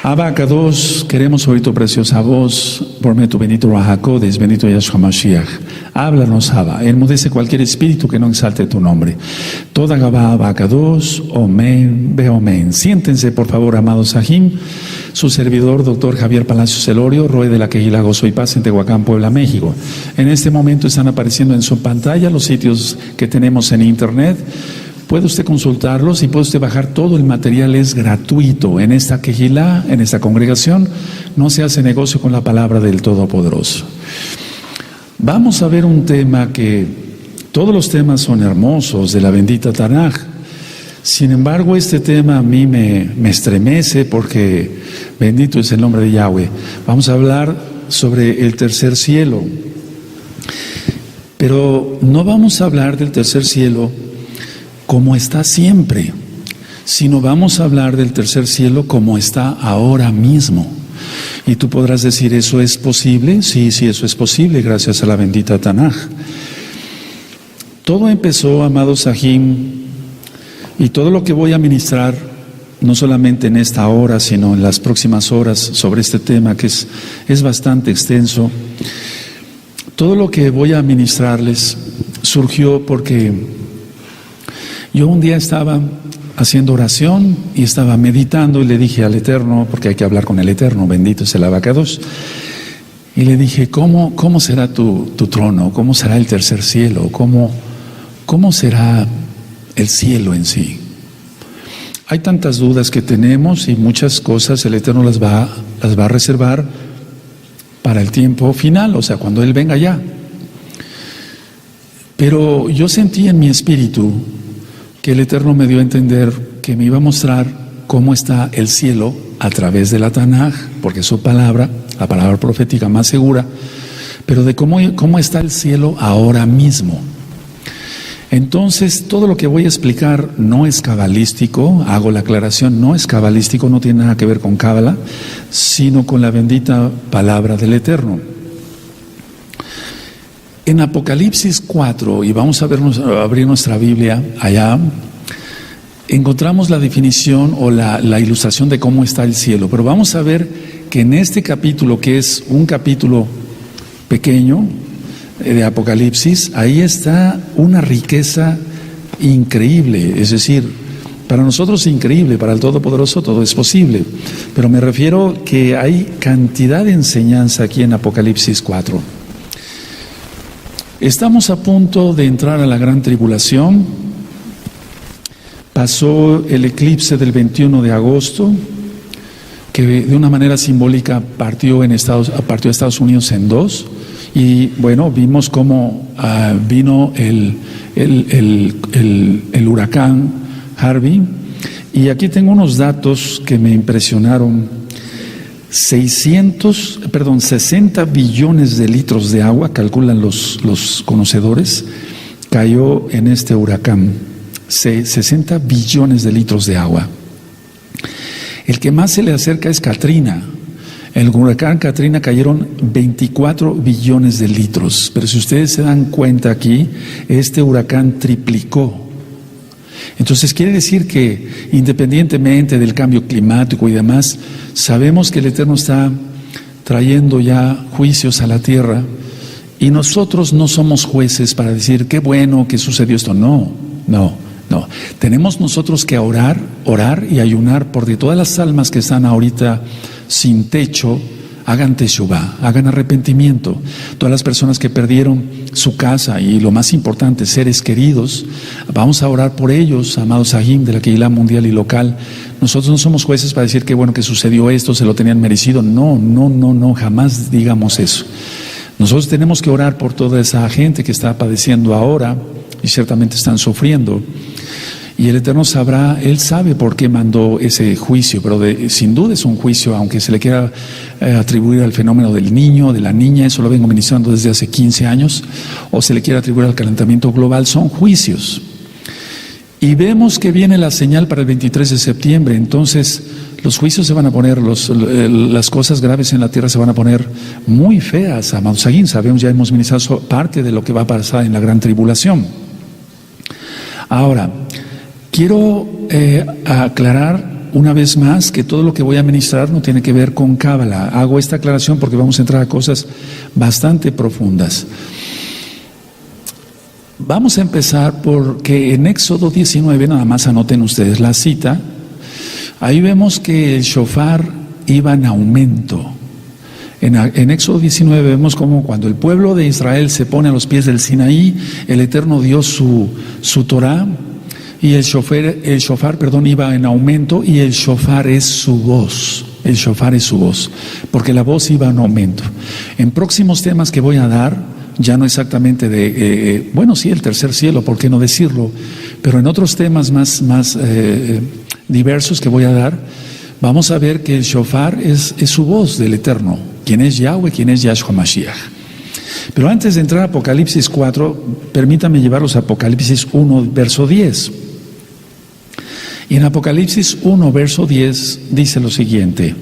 Abacados, queremos oír tu preciosa voz, por medio tu bendito Rahakodes, bendito Yahshua Mashiach. Háblanos, Abba, enmudece cualquier espíritu que no exalte tu nombre. Toda Gabá, Abacados, Omen, Be Omen. Siéntense, por favor, amados Sahim. Su servidor, doctor Javier Palacios Elorio, Roe de la Quejila Gozo y Paz en Tehuacán, Puebla, México. En este momento están apareciendo en su pantalla los sitios que tenemos en internet. Puede usted consultarlos y puede usted bajar todo el material, es gratuito. En esta quejilá, en esta congregación, no se hace negocio con la palabra del Todopoderoso. Vamos a ver un tema que todos los temas son hermosos de la bendita Tanaj. Sin embargo, este tema a mí me estremece porque bendito es el nombre de Yahweh. Vamos a hablar sobre el tercer cielo. Pero no vamos a hablar del tercer cielo como está siempre, sino vamos a hablar del tercer cielo como está ahora mismo. Y tú podrás decir, ¿eso es posible? Sí, eso es posible, gracias a la bendita Tanaj. Todo empezó, amados Sahim, y todo lo que voy a ministrar, no solamente en esta hora, sino en las próximas horas sobre este tema, que es bastante extenso, todo lo que voy a ministrarles surgió porque yo un día estaba haciendo oración y estaba meditando y le dije al Eterno, porque hay que hablar con el Eterno, bendito es el Abacados, y le dije, ¿cómo será tu trono? ¿Cómo será el tercer cielo? ¿Cómo será el cielo en sí? Hay tantas dudas que tenemos y muchas cosas el Eterno las va a reservar para el tiempo final, o sea, cuando Él venga ya. Pero yo sentí en mi espíritu que el Eterno me dio a entender que me iba a mostrar cómo está el cielo a través de la Tanaj, porque es su palabra, la palabra profética más segura, pero de cómo está el cielo ahora mismo. Entonces, todo lo que voy a explicar no es cabalístico, hago la aclaración, no es cabalístico, no tiene nada que ver con cábala, sino con la bendita palabra del Eterno. En Apocalipsis 4, y vamos a abrir nuestra Biblia allá, encontramos la definición o la ilustración de cómo está el cielo. Pero vamos a ver que en este capítulo, que es un capítulo pequeño de Apocalipsis, ahí está una riqueza increíble. Es decir, para nosotros increíble, para el Todopoderoso todo es posible. Pero me refiero que hay cantidad de enseñanza aquí en Apocalipsis 4. Estamos a punto de entrar a la gran tribulación. Pasó el eclipse del 21 de agosto, que de una manera simbólica partió a Estados Unidos en dos. Y bueno, vimos cómo vino el huracán Harvey. Y aquí tengo unos datos que me impresionaron. 60 billones de litros de agua, calculan los conocedores, cayó en este huracán. 60 billones de litros de agua. El que más se le acerca es Katrina. En el huracán Katrina cayeron 24 billones de litros. Pero si ustedes se dan cuenta aquí, este huracán triplicó. Entonces quiere decir que independientemente del cambio climático y demás, sabemos que el Eterno está trayendo ya juicios a la tierra y nosotros no somos jueces para decir qué bueno que sucedió esto. No. Tenemos nosotros que orar y ayunar porque todas las almas que están ahorita sin techo, hagan teshuvá, hagan arrepentimiento. Todas las personas que perdieron su casa y lo más importante, seres queridos, vamos a orar por ellos, amados Sahim de la Quejilá mundial y local. Nosotros no somos jueces para decir que bueno que sucedió esto, se lo tenían merecido. No, jamás digamos eso. Nosotros tenemos que orar por toda esa gente que está padeciendo ahora y ciertamente están sufriendo. Y el Eterno sabrá, Él sabe por qué mandó ese juicio, pero sin duda es un juicio, aunque se le quiera atribuir al fenómeno del niño, de la niña, eso lo vengo ministrando desde hace 15 años, o se le quiera atribuir al calentamiento global, son juicios. Y vemos que viene la señal para el 23 de septiembre, entonces los juicios se van a poner, las cosas graves en la tierra se van a poner muy feas. Amados Sahim, sabemos, ya hemos ministrado parte de lo que va a pasar en la gran tribulación. Ahora, quiero aclarar una vez más que todo lo que voy a ministrar no tiene que ver con Cábala. Hago esta aclaración porque vamos a entrar a cosas bastante profundas. Vamos a empezar porque en Éxodo 19, nada más anoten ustedes la cita, ahí vemos que el shofar iba en aumento. En Éxodo 19 vemos como cuando el pueblo de Israel se pone a los pies del Sinaí, el Eterno dio su Torá, y el shofar, iba en aumento, y el shofar es su voz. El shofar es su voz, porque la voz iba en aumento. En próximos temas que voy a dar, ya no exactamente sí, el tercer cielo, ¿por qué no decirlo? Pero en otros temas más diversos que voy a dar, vamos a ver que el shofar es su voz del Eterno, quien es Yahweh, quien es Yahshua Mashiach. Pero antes de entrar a Apocalipsis 4, permítame llevarlos a Apocalipsis 1, verso 10. Y en Apocalipsis 1, verso 10, dice lo siguiente: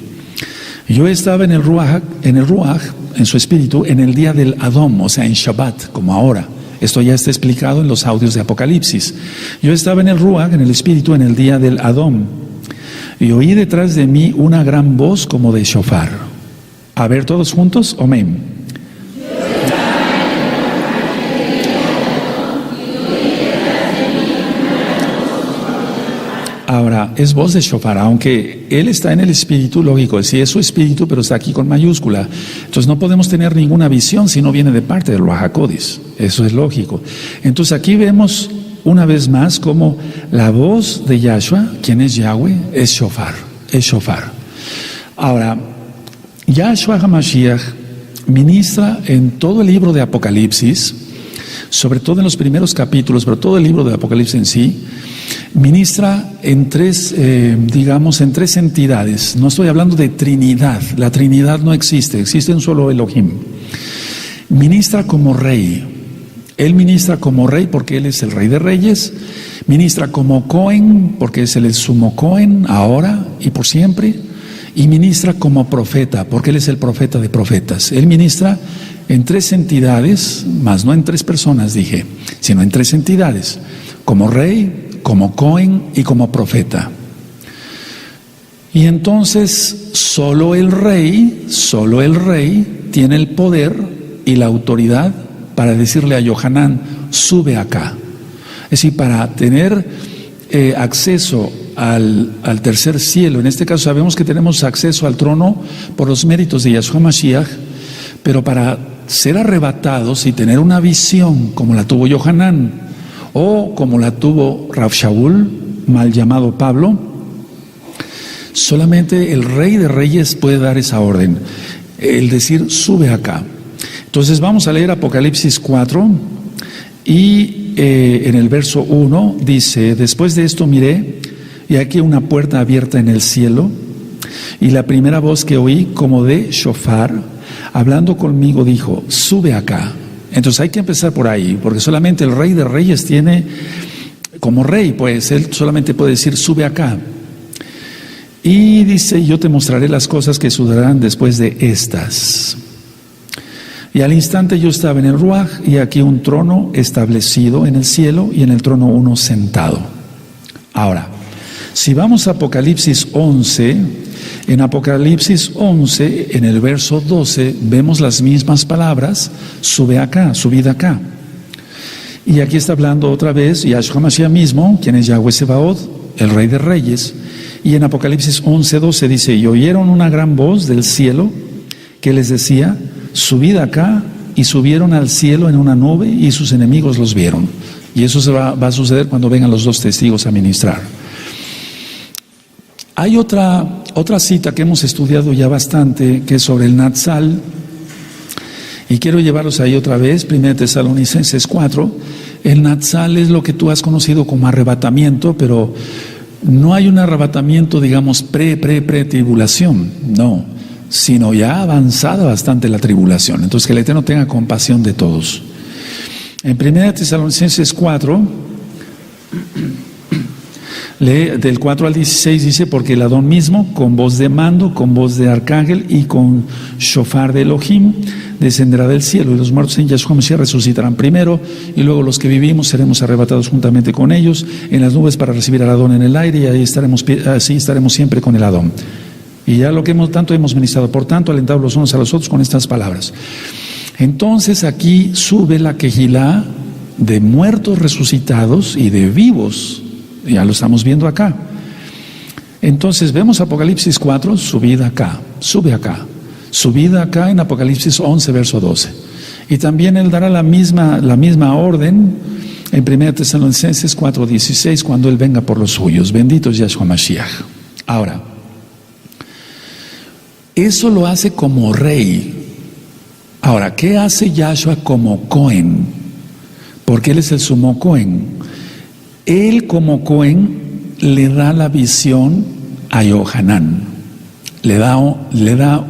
yo estaba en el Ruach, en su espíritu, en el día del Adom, o sea, en Shabbat, como ahora. Esto ya está explicado en los audios de Apocalipsis. Yo estaba en el Ruach, en el espíritu, en el día del Adom, y oí detrás de mí una gran voz como de shofar. A ver, todos juntos, amén. Ahora, es voz de shofar, aunque él está en el espíritu, lógico, sí es su espíritu, pero está aquí con mayúscula. Entonces no podemos tener ninguna visión si no viene de parte del Ruach HaKodesh. Eso es lógico. Entonces aquí vemos una vez más como la voz de Yahshua, quien es Yahweh, es shofar, es shofar. Ahora, Yahshua HaMashiach ministra en todo el libro de Apocalipsis, sobre todo en los primeros capítulos, pero todo el libro de Apocalipsis en sí, ministra en tres entidades. No estoy hablando de Trinidad, la Trinidad no existe, existe un solo Elohim. Ministra como rey, él ministra como rey porque él es el rey de reyes, ministra como Cohen porque es el sumo Cohen ahora y por siempre, y ministra como profeta porque él es el profeta de profetas. Él ministra en tres entidades, más no en tres personas dije, sino en tres entidades, como rey, como Cohen y como profeta. Y entonces solo el rey tiene el poder y la autoridad para decirle a Yohanan, sube acá. Es decir, para tener acceso al tercer cielo, en este caso sabemos que tenemos acceso al trono por los méritos de Yahshua Mashiach, pero para ser arrebatados y tener una visión como la tuvo Yohanan, o como la tuvo Rav Shaul, mal llamado Pablo, solamente el Rey de Reyes puede dar esa orden, el decir, sube acá. Entonces vamos a leer Apocalipsis 4 y en el verso 1 dice: después de esto miré, y aquí una puerta abierta en el cielo, y la primera voz que oí como de shofar, hablando conmigo, dijo, sube acá. Entonces hay que empezar por ahí, porque solamente el Rey de Reyes tiene, como rey, pues él solamente puede decir, sube acá. Y dice, yo te mostraré las cosas que sucederán después de estas. Y al instante yo estaba en el Ruach, y aquí un trono establecido en el cielo, y en el trono uno sentado. Ahora, si vamos a Apocalipsis 11, en Apocalipsis 11, en el verso 12, vemos las mismas palabras, sube acá, subid acá. Y aquí está hablando otra vez Yahshua Mashiach mismo, quien es Yahweh Sebaot, el Rey de Reyes. Y en Apocalipsis 11, 12 dice, y oyeron una gran voz del cielo que les decía, subid acá, y subieron al cielo en una nube, y sus enemigos los vieron. Y eso va a suceder cuando vengan los dos testigos a ministrar. Hay otra cita que hemos estudiado ya bastante, que es sobre el Natsal, y quiero llevarlos ahí otra vez, 1 Tesalonicenses 4. El Natsal es lo que tú has conocido como arrebatamiento, pero no hay un arrebatamiento, digamos, pre-tribulación, no, sino ya avanzada bastante la tribulación. Entonces que el Eterno tenga compasión de todos. En 1 Tesalonicenses 4, Lee del 4 al 16, dice, porque el Adón mismo, con voz de mando, con voz de arcángel y con shofar de Elohim, descenderá del cielo, y los muertos en Yahshua Mashiach resucitarán primero, y luego los que vivimos seremos arrebatados juntamente con ellos en las nubes para recibir al Adón en el aire, y así estaremos siempre con el Adón. Y ya lo que tanto hemos ministrado, por tanto, alentados los unos a los otros con estas palabras. Entonces aquí sube la quejilá de muertos resucitados y de vivos. Ya lo estamos viendo acá. Entonces vemos Apocalipsis 4, subida acá, sube acá, subida acá en Apocalipsis 11, verso 12. Y también Él dará la misma orden en 1 Tesalonicenses 4, 16, cuando Él venga por los suyos. Bendito es Yahshua Mashiach. Ahora, eso lo hace como rey. Ahora, ¿qué hace Yahshua como Cohen? Porque Él es el sumo Cohen. Él como Cohen le da la visión a Yohanan, le da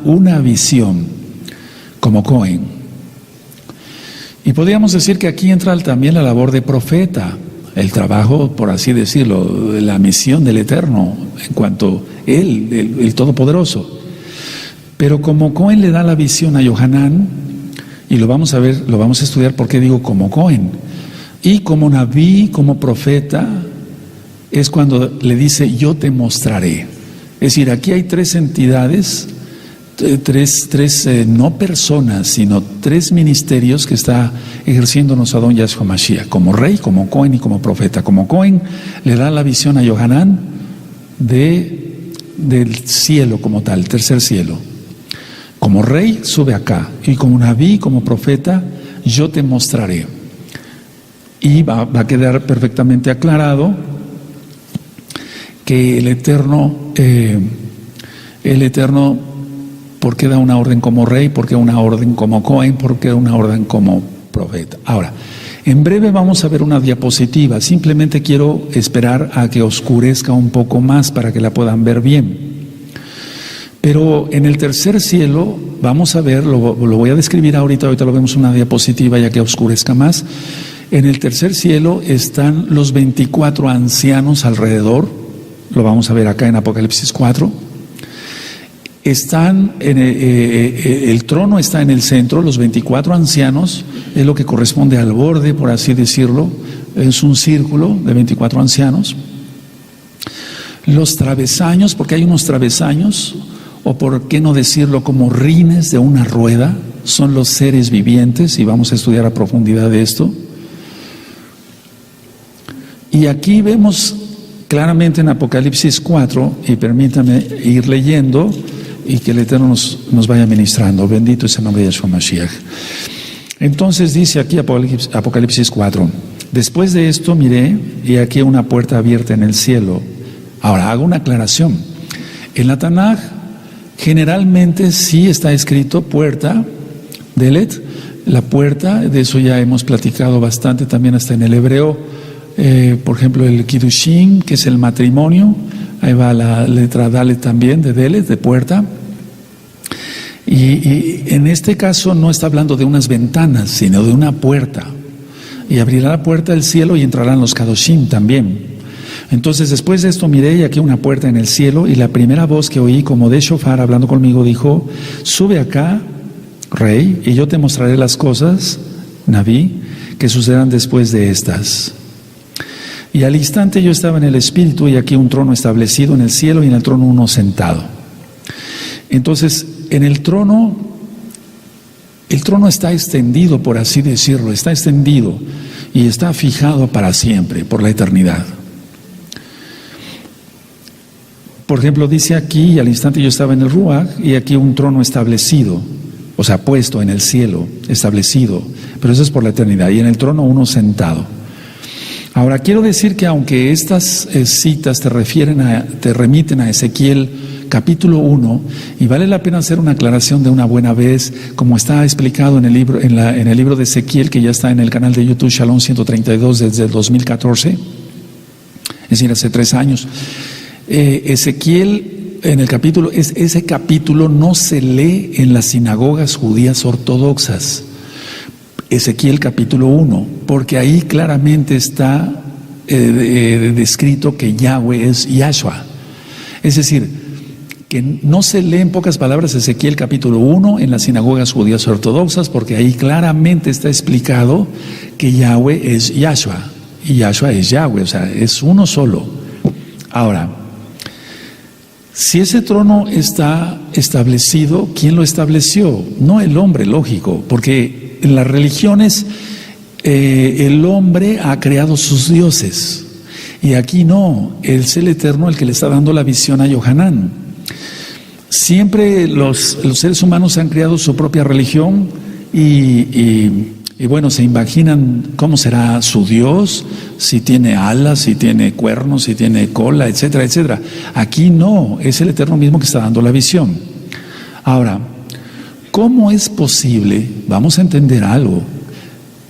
una visión como Cohen. Y podríamos decir que aquí entra también la labor de profeta, el trabajo, por así decirlo, la misión del Eterno, en cuanto Él, el Todopoderoso. Pero como Cohen le da la visión a Yohanan, y lo vamos a ver, lo vamos a estudiar por qué digo como Cohen. Y como Naví, como profeta, es cuando le dice, yo te mostraré. Es decir, aquí hay tres entidades, tres no personas, sino tres ministerios que está ejerciéndonos Adón Yahshua Mashiach, como rey, como Cohen y como profeta. Como Cohen le da la visión a Yohanan del cielo como tal, tercer cielo. Como rey sube acá, y como Naví, como profeta, yo te mostraré. Y va a quedar perfectamente aclarado que el Eterno, ¿por qué da una orden como rey? ¿Por qué una orden como Cohen? ¿Por qué una orden como profeta? Ahora, en breve vamos a ver una diapositiva. Simplemente quiero esperar a que oscurezca un poco más para que la puedan ver bien. Pero en el tercer cielo, vamos a ver, lo voy a describir ahorita lo vemos en una diapositiva ya que oscurezca más. En el tercer cielo están los 24 ancianos alrededor, lo vamos a ver acá en Apocalipsis 4. El trono está en el centro, los 24 ancianos, es lo que corresponde al borde, por así decirlo, es un círculo de 24 ancianos. Los travesaños, porque hay unos travesaños, o por qué no decirlo como rines de una rueda, son los seres vivientes, y vamos a estudiar a profundidad de esto. Y aquí vemos claramente en Apocalipsis 4, y permítame ir leyendo y que el Eterno nos vaya ministrando. Bendito es el nombre de Yahshua Mashiach. Entonces dice aquí Apocalipsis 4, después de esto miré y aquí una puerta abierta en el cielo. Ahora hago una aclaración. En la Tanaj generalmente sí está escrito puerta, Delet, la puerta, de eso ya hemos platicado bastante también hasta en el hebreo. Por ejemplo, el Kiddushin, que es el matrimonio, ahí va la letra Dalet también, de Delet, de puerta. Y en este caso no está hablando de unas ventanas, sino de una puerta. Y abrirá la puerta del cielo y entrarán los Kadoshim también. Entonces, después de esto miré y aquí una puerta en el cielo, y la primera voz que oí como de shofar hablando conmigo dijo, sube acá, rey, y yo te mostraré las cosas, Naví, que sucederán después de estas. Y al instante yo estaba en el Espíritu, y aquí un trono establecido en el cielo, y en el trono uno sentado. Entonces, en el trono está extendido, por así decirlo, está extendido y está fijado para siempre, por la eternidad. Por ejemplo, dice aquí, y al instante yo estaba en el Ruach, y aquí un trono establecido, o sea, puesto en el cielo, establecido, pero eso es por la eternidad, y en el trono uno sentado. Ahora, quiero decir que aunque estas citas te remiten a Ezequiel capítulo 1, y vale la pena hacer una aclaración de una buena vez, como está explicado en el libro, en el libro de Ezequiel, que ya está en el canal de YouTube Shalom 132 desde el 2014, es decir, hace 3 años. Ezequiel, en el capítulo, ese capítulo no se lee en las sinagogas judías ortodoxas. Ezequiel capítulo 1, porque ahí claramente está descrito que Yahweh es Yahshua. Es decir, que no se lee en pocas palabras Ezequiel capítulo 1 en las sinagogas judías ortodoxas, porque ahí claramente está explicado que Yahweh es Yahshua y Yahshua es Yahweh, o sea, es uno solo. Ahora, si ese trono está establecido, ¿quién lo estableció? No el hombre, lógico, porque en las religiones el hombre ha creado sus dioses, y aquí no, es el Eterno el que le está dando la visión a Yohanan. Siempre los seres humanos han creado su propia religión y bueno, se imaginan cómo será su Dios, si tiene alas, si tiene cuernos, si tiene cola, etcétera, etcétera. Aquí no, es el Eterno mismo que está dando la visión. Ahora, ¿cómo es posible? Vamos a entender algo,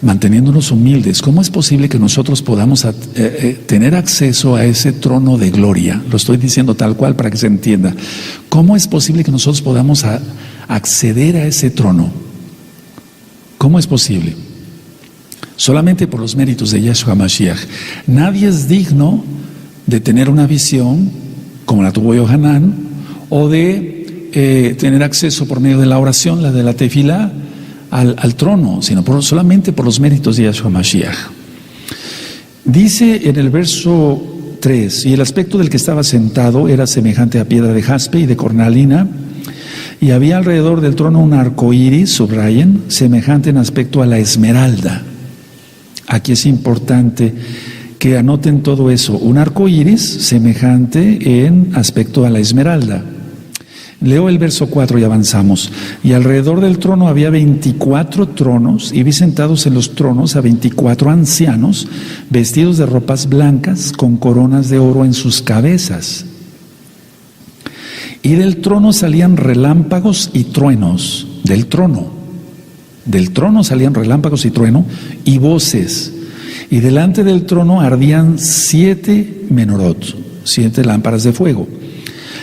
manteniéndonos humildes. ¿Cómo es posible que nosotros podamos tener acceso a ese trono de gloria? Lo estoy diciendo tal cual para que se entienda. ¿Cómo es posible que nosotros podamos acceder a ese trono? ¿Cómo es posible? Solamente por los méritos de Yahshua Mashiach. Nadie es digno de tener una visión como la tuvo Yohanan, o de tener acceso por medio de la oración, la de la tefilá, al trono, sino solamente por los méritos de Yahshua Mashiach. Dice en el verso 3, y el aspecto del que estaba sentado era semejante a piedra de jaspe y de cornalina, y había alrededor del trono un arco iris, subrayen, semejante en aspecto a la esmeralda. Aquí es importante que anoten todo eso, un arco iris semejante en aspecto a la esmeralda. Leo el verso 4 y avanzamos. Y alrededor del trono había 24 tronos, y vi sentados en los tronos a 24 ancianos, vestidos de ropas blancas, con coronas de oro en sus cabezas. Y del trono salían relámpagos y truenos, del trono salían relámpagos y trueno, y voces. Y delante del trono ardían 7 menorot, 7 lámparas de fuego,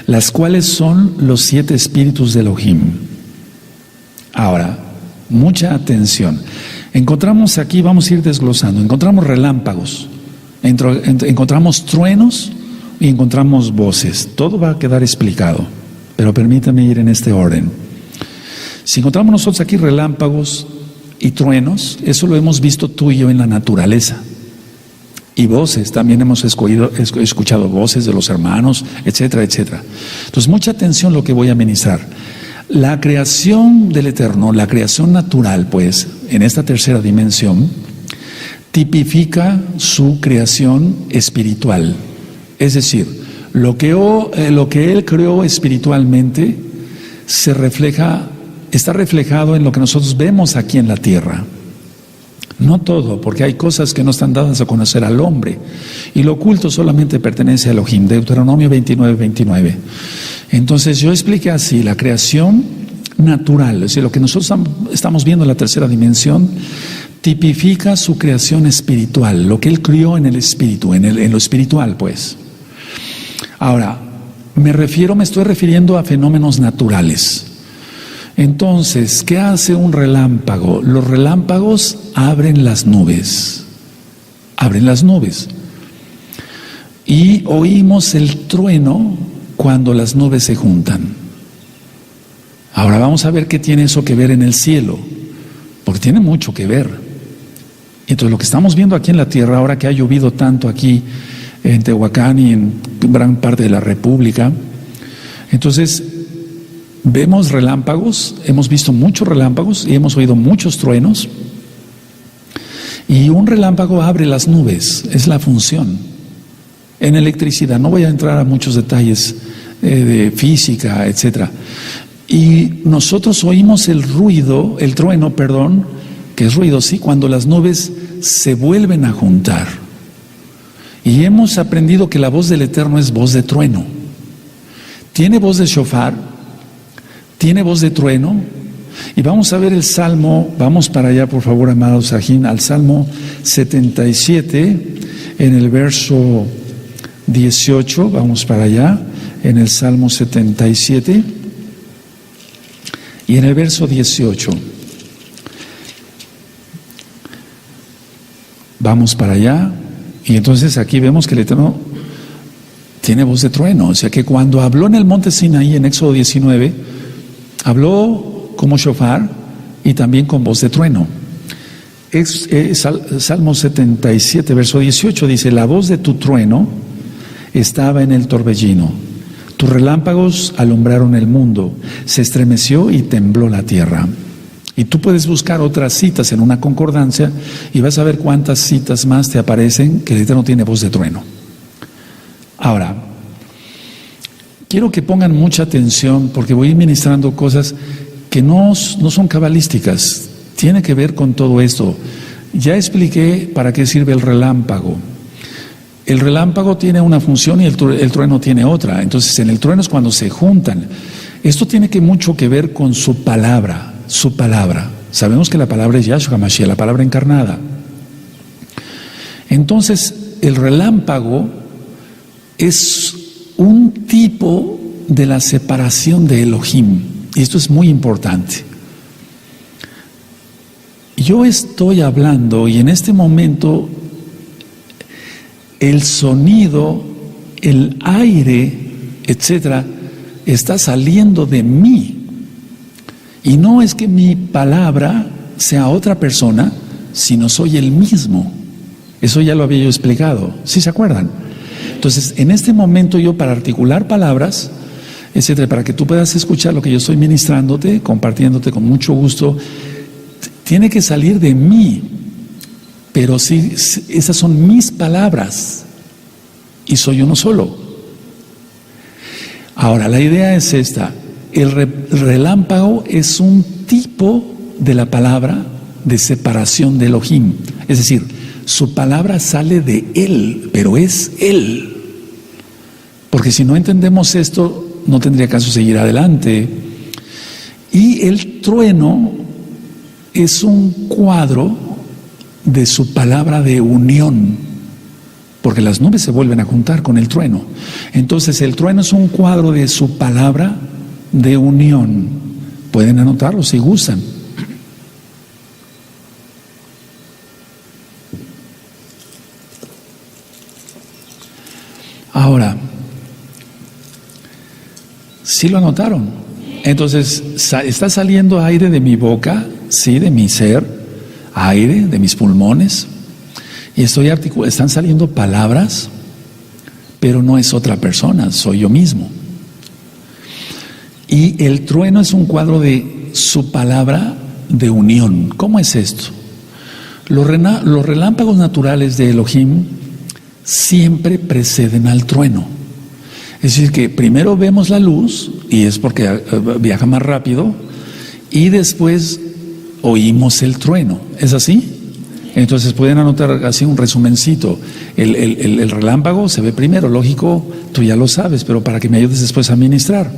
las cuales son los 7 espíritus de Elohim. Ahora, mucha atención. Encontramos aquí, vamos a ir desglosando, encontramos relámpagos, encontramos truenos y encontramos voces. Todo va a quedar explicado, pero permítame ir en este orden. Si encontramos nosotros aquí relámpagos y truenos, eso lo hemos visto tú y yo en la naturaleza. Y voces, también hemos escuchado voces de los hermanos, etcétera, etcétera. Entonces, mucha atención lo que voy a ministrar. La creación del Eterno, la creación natural, pues, en esta tercera dimensión, tipifica su creación espiritual. Es decir, lo que Él creó espiritualmente está reflejado en lo que nosotros vemos aquí en la tierra. No todo, porque hay cosas que no están dadas a conocer al hombre, y lo oculto solamente pertenece a Elohim. Deuteronomio 29:29. Entonces yo expliqué así: la creación natural, es decir, lo que nosotros estamos viendo en la tercera dimensión, tipifica su creación espiritual, lo que Él crió en el espíritu, en lo espiritual, pues. Ahora, me estoy refiriendo a fenómenos naturales. Entonces, ¿qué hace un relámpago? Los relámpagos abren las nubes. Abren las nubes. Y oímos el trueno cuando las nubes se juntan. Ahora vamos a ver qué tiene eso que ver en el cielo, porque tiene mucho que ver. Entonces, lo que estamos viendo aquí en la tierra, ahora que ha llovido tanto aquí en Tehuacán y en gran parte de la República, entonces vemos relámpagos, hemos visto muchos relámpagos y hemos oído muchos truenos. Y un relámpago abre las nubes, es la función. En electricidad, no voy a entrar a muchos detalles de física, etcétera. Y nosotros oímos el trueno, que es ruido, sí, cuando las nubes se vuelven a juntar. Y hemos aprendido que la voz del Eterno es voz de trueno. Tiene voz de shofar, tiene voz de trueno. Y vamos a ver el Salmo, vamos para allá por favor, amados Sajín, al Salmo 77, en el verso 18, vamos para allá, en el Salmo 77, y en el verso 18. Vamos para allá, Y entonces aquí vemos que el Eterno tiene voz de trueno. O sea que cuando habló en el monte Sinaí, en Éxodo 19, habló como shofar y también con voz de trueno. Salmo 77, verso 18 dice: la voz de tu trueno estaba en el torbellino, tus relámpagos alumbraron el mundo, se estremeció y tembló la tierra. Y tú puedes buscar otras citas en una concordancia y vas a ver cuántas citas más te aparecen que el Eterno tiene voz de trueno. Ahora, quiero que pongan mucha atención porque voy a ir ministrando cosas que no son cabalísticas, tiene que ver con todo esto. Ya expliqué para qué sirve el relámpago. El relámpago tiene una función y el trueno tiene otra. Entonces, en el trueno es cuando se juntan. Esto tiene mucho que ver con su palabra. Su palabra. Sabemos que la palabra es Yahshua HaMashiach, la palabra encarnada. Entonces, el relámpago es un tipo de la separación de Elohim. Y esto es muy importante. Yo estoy hablando y en este momento el sonido, el aire, etcétera, está saliendo de mí. Y no es que mi palabra sea otra persona, sino soy el mismo. Eso ya lo había yo explicado, ¿sí se acuerdan? Entonces, en este momento yo, para articular palabras, etcétera, para que tú puedas escuchar lo que yo estoy ministrándote, compartiéndote con mucho gusto, tiene que salir de mí. Pero sí, esas son mis palabras y soy uno solo. Ahora, la idea es esta. El relámpago es un tipo de la palabra de separación de Elohim. Es decir, su palabra sale de Él, pero es Él. Porque si no entendemos esto, no tendría caso seguir adelante. Y el trueno es un cuadro de su palabra de unión, porque las nubes se vuelven a juntar con el trueno. Entonces el trueno es un cuadro de su palabra de unión. Pueden anotarlo si gustan. Ahora, ¿sí lo anotaron? Entonces, está saliendo aire de mi boca, sí, de mi ser, aire de mis pulmones, y están saliendo palabras, pero no es otra persona, soy yo mismo. Y el trueno es un cuadro de su palabra de unión. ¿Cómo es esto? Los relámpagos naturales de Elohim siempre preceden al trueno. Es decir, que primero vemos la luz, y es porque viaja más rápido, y después oímos el trueno. ¿Es así? Entonces pueden anotar así un resumencito. El relámpago se ve primero, lógico, tú ya lo sabes, pero para que me ayudes después a ministrar.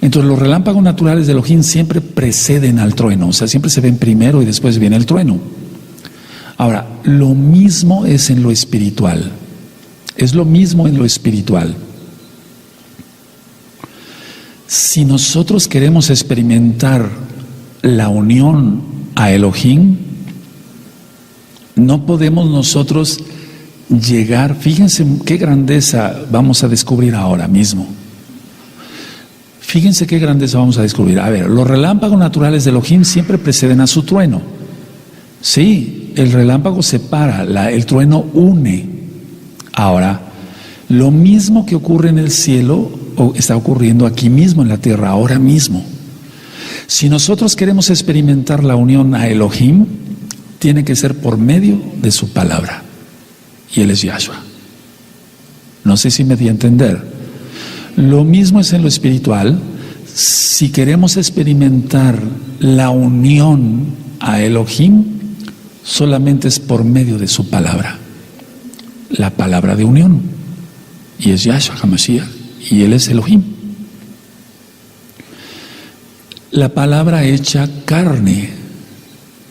Entonces los relámpagos naturales de Elohim siempre preceden al trueno, o sea, siempre se ven primero y después viene el trueno. Ahora, lo mismo es en lo espiritual. Es lo mismo en lo espiritual. Si nosotros queremos experimentar la unión a Elohim, no podemos nosotros llegar, fíjense qué grandeza vamos a descubrir ahora mismo. Fíjense qué grandeza vamos a descubrir. A ver, los relámpagos naturales de Elohim siempre preceden a su trueno. Sí, el relámpago separa, el trueno une. Ahora, lo mismo que ocurre en el cielo está ocurriendo aquí mismo en la tierra, ahora mismo. Si nosotros queremos experimentar la unión a Elohim, tiene que ser por medio de su palabra. Y Él es Yahshua. No sé si me di a entender. Lo mismo es en lo espiritual. Si queremos experimentar la unión a Elohim, solamente es por medio de su palabra. La palabra de unión. Y es Yahshua HaMashiach. Y Él es Elohim. La palabra hecha carne.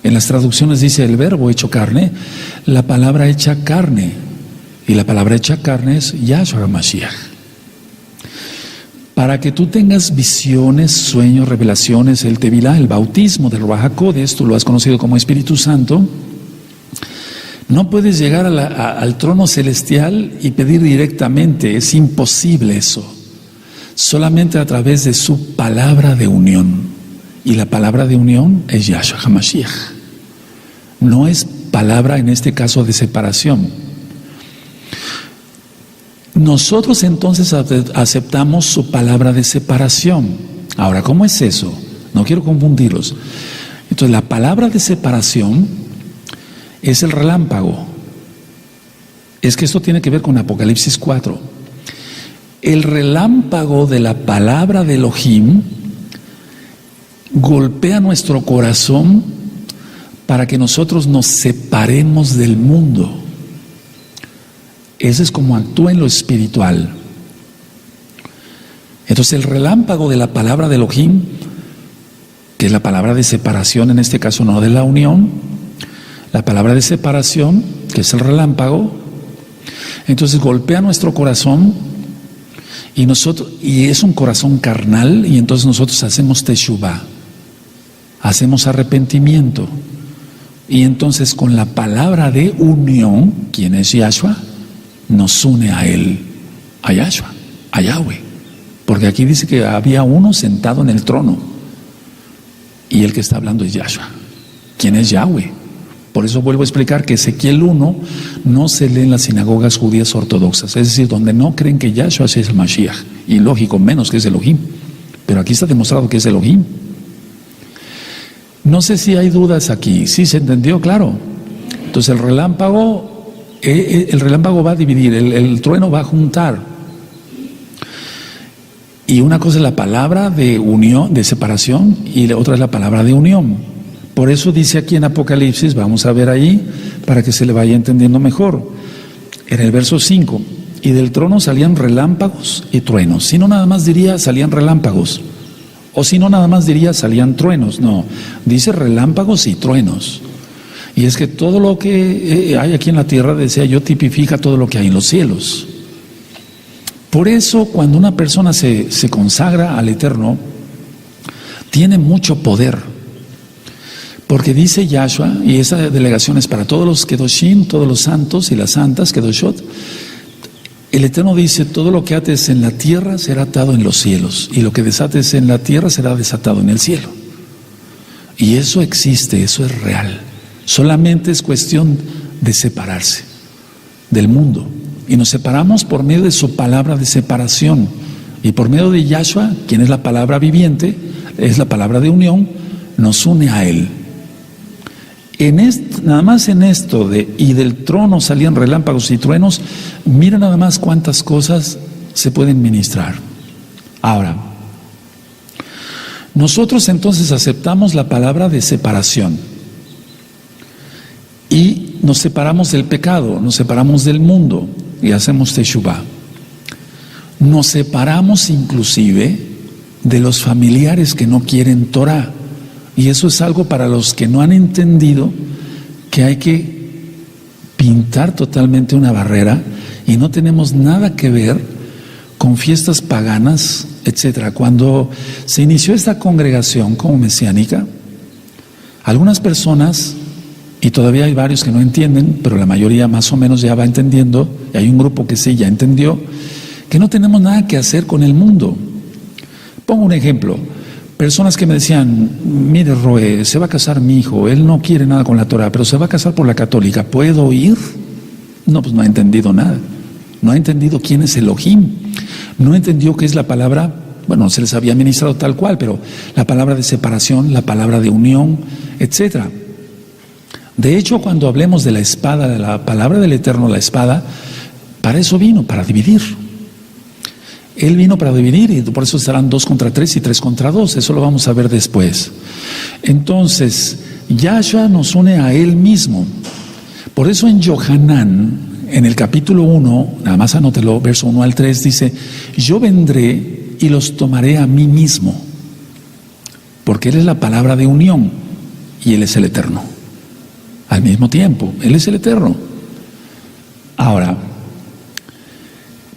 En las traducciones dice el verbo hecho carne. La palabra hecha carne. Y la palabra hecha carne es Yahshua HaMashiach. Para que tú tengas visiones, sueños, revelaciones, el Tevilá, el bautismo del Ruach HaKodesh, tú lo has conocido como Espíritu Santo, No puedes llegar al trono celestial y pedir directamente, es imposible eso. Solamente a través de su palabra de unión. Y la palabra de unión es Yahshua HaMashiach. No es palabra en este caso de separación. Nosotros entonces aceptamos su palabra de separación. Ahora, ¿cómo es eso? No quiero confundirlos. Entonces, la palabra de separación es el relámpago. Es que esto tiene que ver con Apocalipsis 4. El relámpago de la palabra de Elohim golpea nuestro corazón para que nosotros nos separemos del mundo. Ese es como actúa en lo espiritual. Entonces el relámpago de la palabra de Elohim, que es la palabra de separación, en este caso no de la unión, la palabra de separación, que es el relámpago, entonces golpea nuestro corazón y es un corazón carnal, y entonces nosotros hacemos teshuvah, hacemos arrepentimiento, y entonces con la palabra de unión, ¿quién es Yahshua? Nos une a Él, a Yahshua, a Yahweh, porque aquí dice que había uno sentado en el trono, y el que está hablando es Yahshua. ¿Quién es Yahweh? Por eso vuelvo a explicar que Ezequiel 1 no se lee en las sinagogas judías ortodoxas, es decir, donde no creen que Yahshua es el Mashiach, y lógico, menos que es Elohim, pero aquí está demostrado que es Elohim. No sé si hay dudas aquí. ¿Sí se entendió? Claro. Entonces el relámpago va a dividir, el trueno va a juntar. Y una cosa es la palabra de unión, de separación, y la otra es la palabra de unión. Por eso dice aquí en Apocalipsis, vamos a ver ahí, para que se le vaya entendiendo mejor. En el verso 5, y del trono salían relámpagos y truenos. Si no, nada más diría salían relámpagos. O si no, nada más diría salían truenos. No, dice relámpagos y truenos. Y es que todo lo que hay aquí en la tierra, decía yo, tipifica todo lo que hay en los cielos. Por eso, cuando una persona se consagra al Eterno, tiene mucho poder. Porque dice Yahshua, y esa delegación es para todos los Kedoshim, todos los santos y las santas, Kedoshot. El Eterno dice, todo lo que ates en la tierra será atado en los cielos, y lo que desates en la tierra será desatado en el cielo. Y eso existe, eso es real. Solamente es cuestión de separarse del mundo. Y nos separamos por medio de su palabra de separación. Y por medio de Yahshua, quien es la palabra viviente, es la palabra de unión, nos une a Él. Nada más en esto y del trono salían relámpagos y truenos, mira nada más cuántas cosas se pueden ministrar. Ahora, nosotros entonces aceptamos la palabra de separación y nos separamos del pecado, nos separamos del mundo y hacemos teshuvah. Nos separamos inclusive de los familiares que no quieren Torah. Y eso es algo para los que no han entendido que hay que pintar totalmente una barrera y no tenemos nada que ver con fiestas paganas, etcétera. Cuando se inició esta congregación como mesiánica, algunas personas, y todavía hay varios que no entienden, pero la mayoría más o menos ya va entendiendo, y hay un grupo que sí ya entendió, que no tenemos nada que hacer con el mundo. Pongo un ejemplo. Personas que me decían, mire Roe, se va a casar mi hijo, él no quiere nada con la Torah, pero se va a casar por la católica, ¿puedo ir? No, pues no ha entendido nada, no ha entendido quién es Elohim, no entendió qué es la palabra, bueno, se les había ministrado tal cual, pero la palabra de separación, la palabra de unión, etcétera. De hecho, cuando hablemos de la espada, de la palabra del Eterno, la espada, para eso vino, para dividir. Él vino para dividir y por eso estarán 2 contra 3 y 3 contra 2. Eso lo vamos a ver después. Entonces, Yahshua nos une a Él mismo. Por eso en Yohanan, en el capítulo 1, nada más anótelo, verso 1 al 3, dice, yo vendré y los tomaré a mí mismo. Porque Él es la palabra de unión y Él es el Eterno. Al mismo tiempo, Él es el Eterno. Ahora,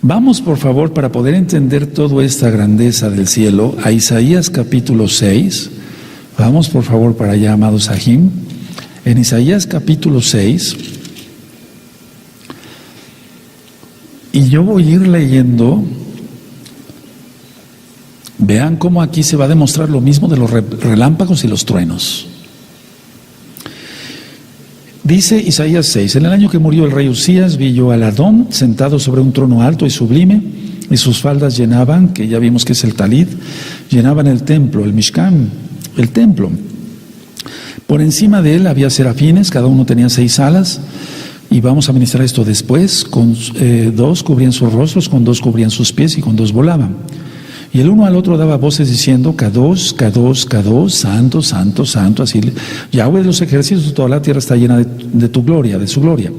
vamos por favor, para poder entender toda esta grandeza del cielo, a Isaías capítulo 6. Vamos por favor para allá, amados Sahim. En Isaías capítulo 6, Y yo voy a ir leyendo. Vean cómo aquí se va a demostrar lo mismo de los relámpagos y los truenos. Dice Isaías 6: en el año que murió el rey Usías, vi yo al Adón sentado sobre un trono alto y sublime, y sus faldas llenaban, que ya vimos que es el talid, llenaban el templo, el Mishkan, el templo. Por encima de él había serafines, cada uno tenía 6 alas, y vamos a ministrar esto después. Con 2 cubrían sus rostros, con 2 cubrían sus pies, y con 2 volaban. Y el uno al otro daba voces diciendo: Kadosh, Kadosh, Kadosh, santo, santo, santo, así. Yahweh de los ejércitos, toda la tierra está llena de tu gloria, de su gloria.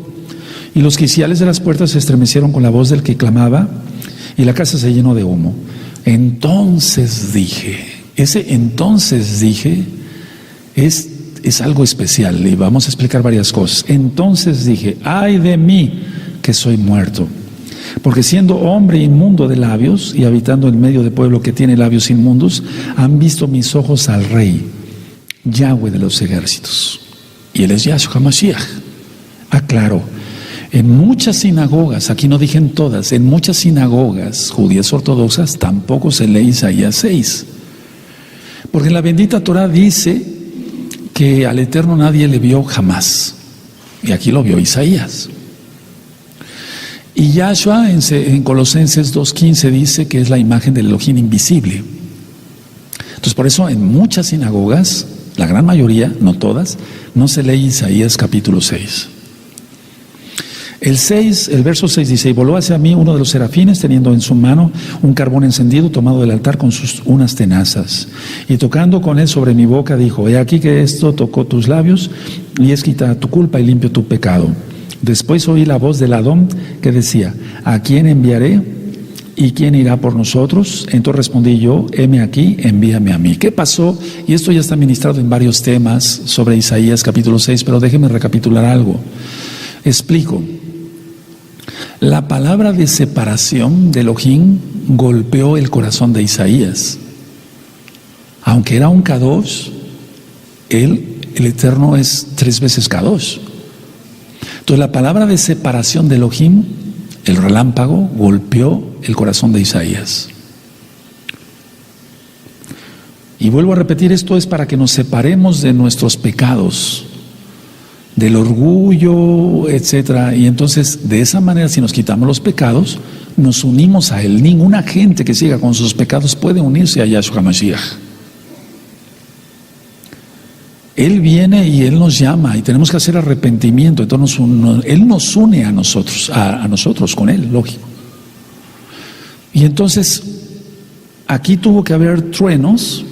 Y los quiciales de las puertas se estremecieron con la voz del que clamaba, y la casa se llenó de humo. Entonces dije, ese entonces dije es algo especial, y vamos a explicar varias cosas. Entonces dije: ay de mí, que soy muerto, porque siendo hombre inmundo de labios y habitando en medio de pueblo que tiene labios inmundos, han visto mis ojos al Rey, Yahweh de los ejércitos. Y él es Yahshua Mashiach. Aclaro, en muchas sinagogas, aquí no dije en todas, en muchas sinagogas judías ortodoxas tampoco se lee Isaías 6. Porque en la bendita Torah dice que al Eterno nadie le vio jamás. Y aquí lo vio Isaías. Y Yahshua en Colosenses 2:15 dice que es la imagen del Elohim invisible. Entonces por eso en muchas sinagogas, la gran mayoría, no todas, no se lee Isaías capítulo 6. El verso 6 dice: y voló hacia mí uno de los serafines teniendo en su mano un carbón encendido tomado del altar con unas tenazas. Y tocando con él sobre mi boca dijo: he aquí que esto tocó tus labios y es quitada tu culpa y limpio tu pecado. Después oí la voz del Adón que decía: ¿a quién enviaré? ¿Y quién irá por nosotros? Entonces respondí yo: heme aquí, envíame a mí. ¿Qué pasó? Y esto ya está ministrado en varios temas sobre Isaías capítulo 6, pero déjenme recapitular algo. Explico. La palabra de separación de Elohim golpeó el corazón de Isaías. Aunque era un Kadosh, el Eterno es 3 veces Kadosh. Entonces la palabra de separación de Elohim, el relámpago, golpeó el corazón de Isaías. Y vuelvo a repetir, esto es para que nos separemos de nuestros pecados, del orgullo, etcétera. Y entonces de esa manera, si nos quitamos los pecados, nos unimos a Él. Ninguna gente que siga con sus pecados puede unirse a Yahshua Mashiach. Él viene y Él nos llama y tenemos que hacer arrepentimiento. Entonces Él nos une a nosotros con Él, lógico. Y entonces aquí tuvo que haber truenos,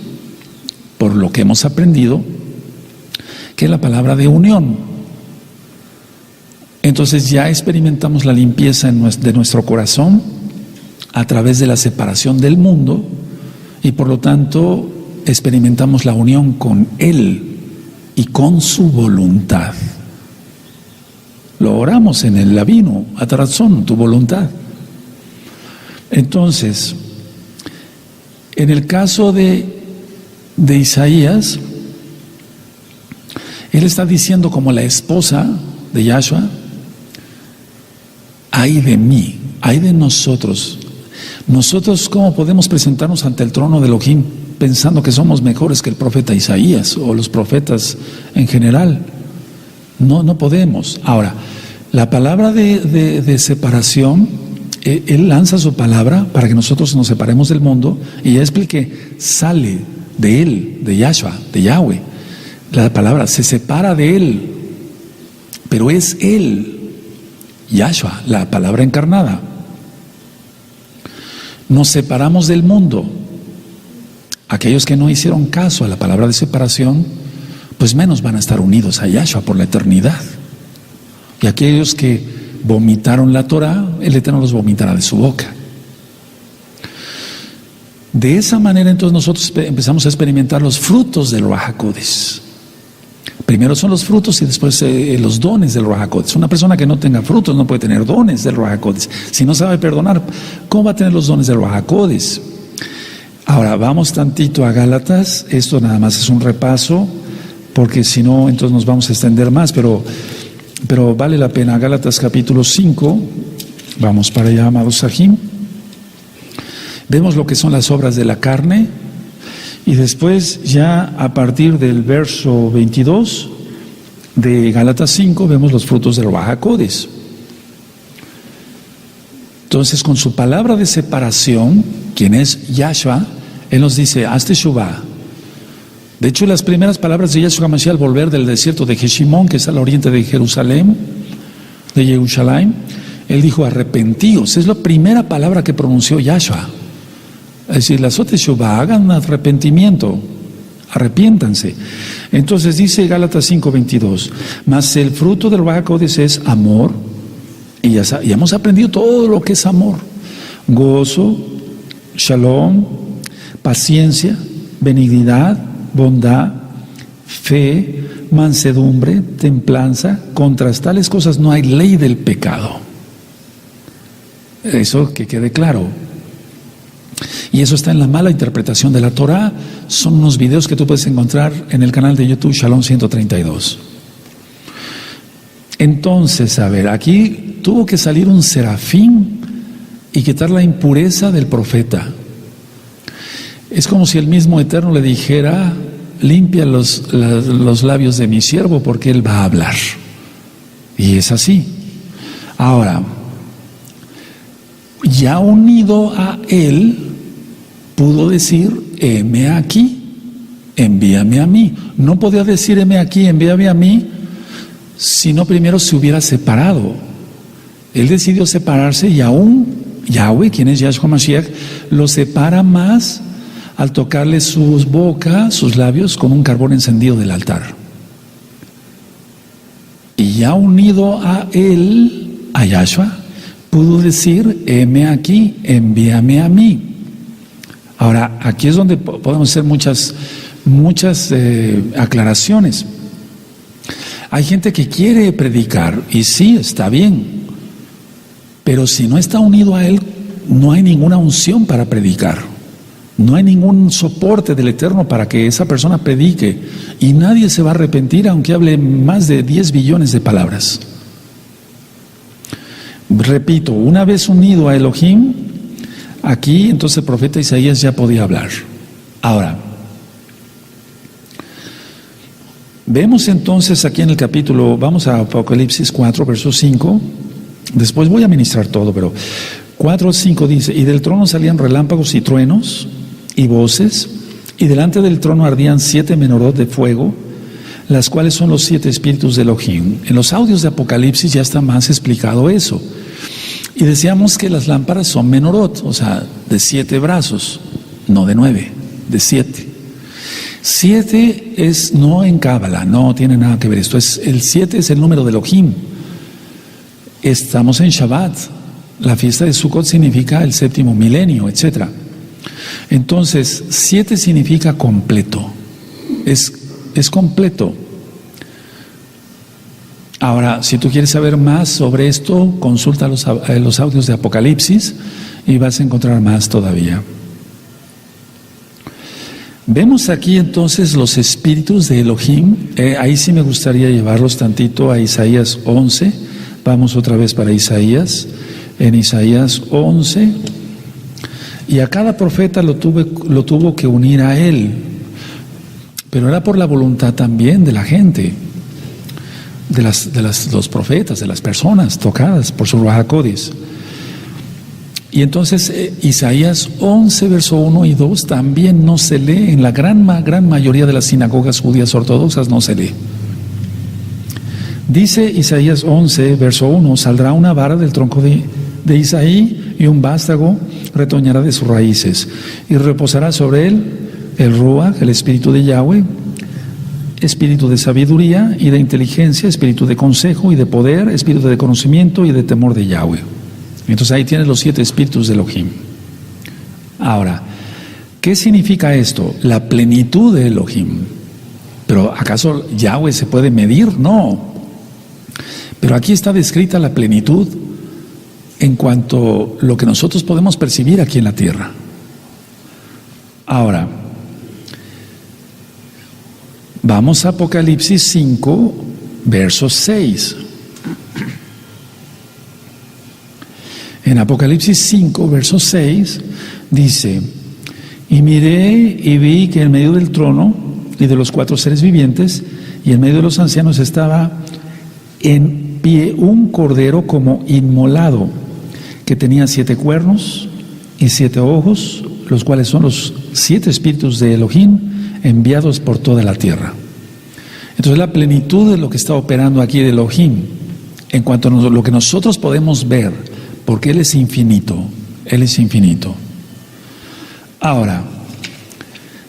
por lo que hemos aprendido, que es la palabra de unión. Entonces ya experimentamos la limpieza de nuestro corazón a través de la separación del mundo, y por lo tanto experimentamos la unión con Él y con su voluntad. Lo oramos en el Lavino, Atarazón, tu voluntad. Entonces, en el caso de Isaías, él está diciendo como la esposa de Yahshua: ay de mí, ay de nosotros. Nosotros, ¿cómo podemos presentarnos ante el trono de Elohim pensando que somos mejores que el profeta Isaías o los profetas en general? No podemos. Ahora, la palabra de separación, Él lanza su palabra para que nosotros nos separemos del mundo, y ya expliqué, sale de Él, de Yahshua, de Yahweh. La palabra se separa de Él, pero es Él, Yahshua, la palabra encarnada. Nos separamos del mundo. Aquellos que no hicieron caso a la palabra de separación, pues menos van a estar unidos a Yahshua por la eternidad. Y aquellos que vomitaron la Torah, el Eterno los vomitará de su boca. De esa manera entonces nosotros empezamos a experimentar los frutos del Ruach HaKodesh. Primero son los frutos y después los dones del Ruach HaKodesh. Una persona que no tenga frutos no puede tener dones del Ruach HaKodesh. Si no sabe perdonar, ¿cómo va a tener los dones del Ruach HaKodesh? Ahora vamos tantito a Gálatas. Esto nada más es un repaso, porque si no entonces nos vamos a extender más, pero vale la pena. Gálatas capítulo 5, Vamos para allá, amados Sahim. Vemos lo que son las obras de la carne. Y después, ya a partir del verso 22 de Gálatas 5, vemos los frutos del Ruach HaKodesh. Entonces, con su palabra de separación, quien es Yahshua, Él nos dice, haz teshuvá. De hecho, las primeras palabras de Yahshua Mashiach al volver del desierto de Jeshimón, que es al oriente de Jerusalén, de Jerusalén, Él dijo, arrepentíos. Es la primera palabra que pronunció Yahshua. Es decir, las teshuvá, hagan un arrepentimiento, arrepiéntanse. Entonces dice Gálatas 5:22, mas el fruto del Ruach HaKodesh es amor, y ya hemos aprendido todo lo que es amor: gozo, shalom, paciencia, benignidad, bondad, fe, mansedumbre, templanza. Contra tales cosas no hay ley del pecado. Eso que quede claro. Y eso está en la mala interpretación de la Torah. Son unos videos que tú puedes encontrar en el canal de YouTube Shalom 132. Entonces, a ver, aquí tuvo que salir un serafín y quitar la impureza del profeta. Es como si el mismo Eterno le dijera, limpia los labios de mi siervo porque él va a hablar. Y es así. Ahora, ya unido a él, pudo decir, heme aquí, envíame a mí. No podía decir, heme aquí, envíame a mí, si no primero se hubiera separado. Él decidió separarse y aún Yahweh, quien es Yahshua Mashiach, lo separa más al tocarle sus boca, sus labios, con un carbón encendido del altar. Y ya unido a él, a Yahshua, pudo decir, heme aquí, envíame a mí. Ahora, aquí es donde podemos hacer muchas aclaraciones. Hay gente que quiere predicar, y sí, está bien, pero si no está unido a él, no hay ninguna unción para predicar. No hay ningún soporte del Eterno para que esa persona predique, y nadie se va a arrepentir aunque hable más de 10 billones de palabras. Repito, una vez unido a Elohim, aquí entonces el profeta Isaías ya podía hablar. Ahora, vemos entonces aquí en el capítulo, vamos a Apocalipsis 4, verso 5, después voy a ministrar todo, pero 4 5 dice, y del trono salían relámpagos y truenos y voces, y delante del trono ardían 7 menorot de fuego, las cuales son los 7 espíritus de Elohim. En los audios de Apocalipsis ya está más explicado eso. Y decíamos que las lámparas son menorot, o sea, de 7 brazos, no de 9, de 7. 7 es no en Cábala, no tiene nada que ver esto. El 7 es el número de Elohim. Estamos en Shabbat. La fiesta de Sukkot significa el 7º milenio, etc. Entonces, 7 significa completo. Es completo. Ahora, si tú quieres saber más sobre esto, consulta los audios de Apocalipsis y vas a encontrar más todavía. Vemos aquí entonces los espíritus de Elohim. Ahí sí me gustaría llevarlos tantito a Isaías 11. Vamos otra vez para Isaías. En Isaías 11. Y a cada profeta lo tuvo que unir a él. Pero era por la voluntad también de la gente. De los profetas, de las personas tocadas por su Ruach HaKodesh. Y entonces Isaías 11, verso 1 y 2 también no se lee, en la gran mayoría de las sinagogas judías ortodoxas no se lee. Dice Isaías 11, verso 1, saldrá una vara del tronco de Isaí y un vástago retoñará de sus raíces y reposará sobre él el Ruach, el espíritu de Yahweh, espíritu de sabiduría y de inteligencia, espíritu de consejo y de poder, espíritu de conocimiento y de temor de Yahweh. Entonces ahí tienes los 7 espíritus de Elohim. Ahora, ¿qué significa esto? La plenitud de Elohim. ¿Pero acaso Yahweh se puede medir? No. Pero aquí está descrita la plenitud en cuanto a lo que nosotros podemos percibir aquí en la tierra. Ahora, vamos a Apocalipsis 5, verso 6. En Apocalipsis 5, verso 6, dice: y miré y vi que en medio del trono y de los 4 seres vivientes y en medio de los ancianos estaba en pie un cordero como inmolado, que tenía 7 cuernos y 7 ojos, los cuales son los 7 espíritus de Elohim enviados por toda la tierra. Entonces la plenitud de lo que está operando aquí de Elohim, en cuanto a lo que nosotros podemos ver, porque Él es infinito, Él es infinito. Ahora,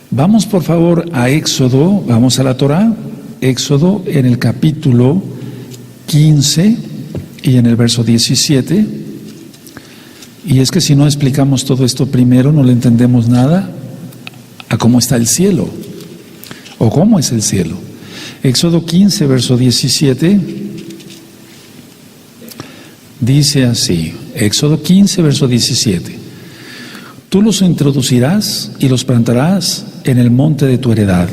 vamos por favor a Éxodo, vamos a la Torá, Éxodo en el capítulo 15 y en el verso 17. Y es que si no explicamos todo esto primero, no le entendemos nada a cómo está el cielo o cómo es el cielo. Éxodo 15, verso 17, dice así, Éxodo 15, verso 17: tú los introducirás y los plantarás en el monte de tu heredad,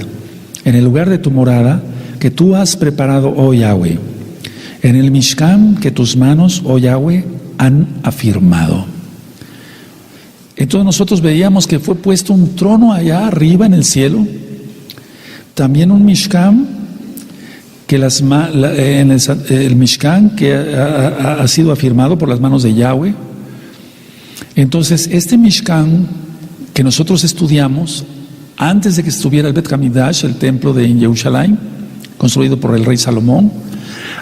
en el lugar de tu morada que tú has preparado, oh Yahweh, en el Mishkan que tus manos, oh Yahweh, han afirmado. Entonces nosotros veíamos que fue puesto un trono allá arriba en el cielo, también un Mishkan, que el Mishkan que ha sido afirmado por las manos de Yahweh. Entonces este Mishkan que nosotros estudiamos, antes de que estuviera el Bet Hamidash, el templo de Jerusalén, construido por el rey Salomón,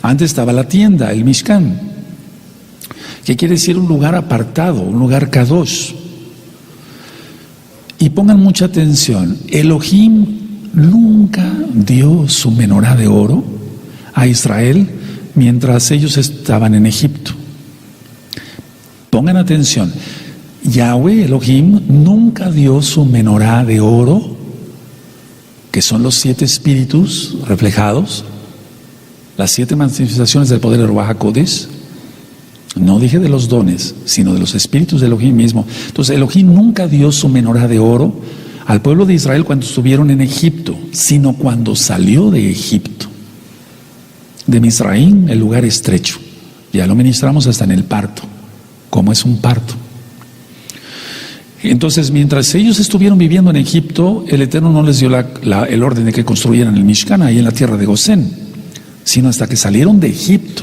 antes estaba la tienda, el Mishkan, que quiere decir un lugar apartado, un lugar kadosh. Y pongan mucha atención, Elohim nunca dio su menorá de oro a Israel mientras ellos estaban en Egipto. Pongan atención, Yahweh Elohim nunca dio su menorá de oro, que son los 7 espíritus reflejados, las 7 manifestaciones del poder de Ruach HaKodesh. No dije de los dones, sino de los espíritus de Elohim mismo. Entonces Elohim nunca dio su menorá de oro al pueblo de Israel cuando estuvieron en Egipto, sino cuando salió de Egipto, de Misraín, el lugar estrecho. Ya lo ministramos hasta en el parto, como es un parto. Entonces, mientras ellos estuvieron viviendo en Egipto, el Eterno no les dio el orden de que construyeran el Mishkan ahí en la tierra de Gosén, sino hasta que salieron de Egipto.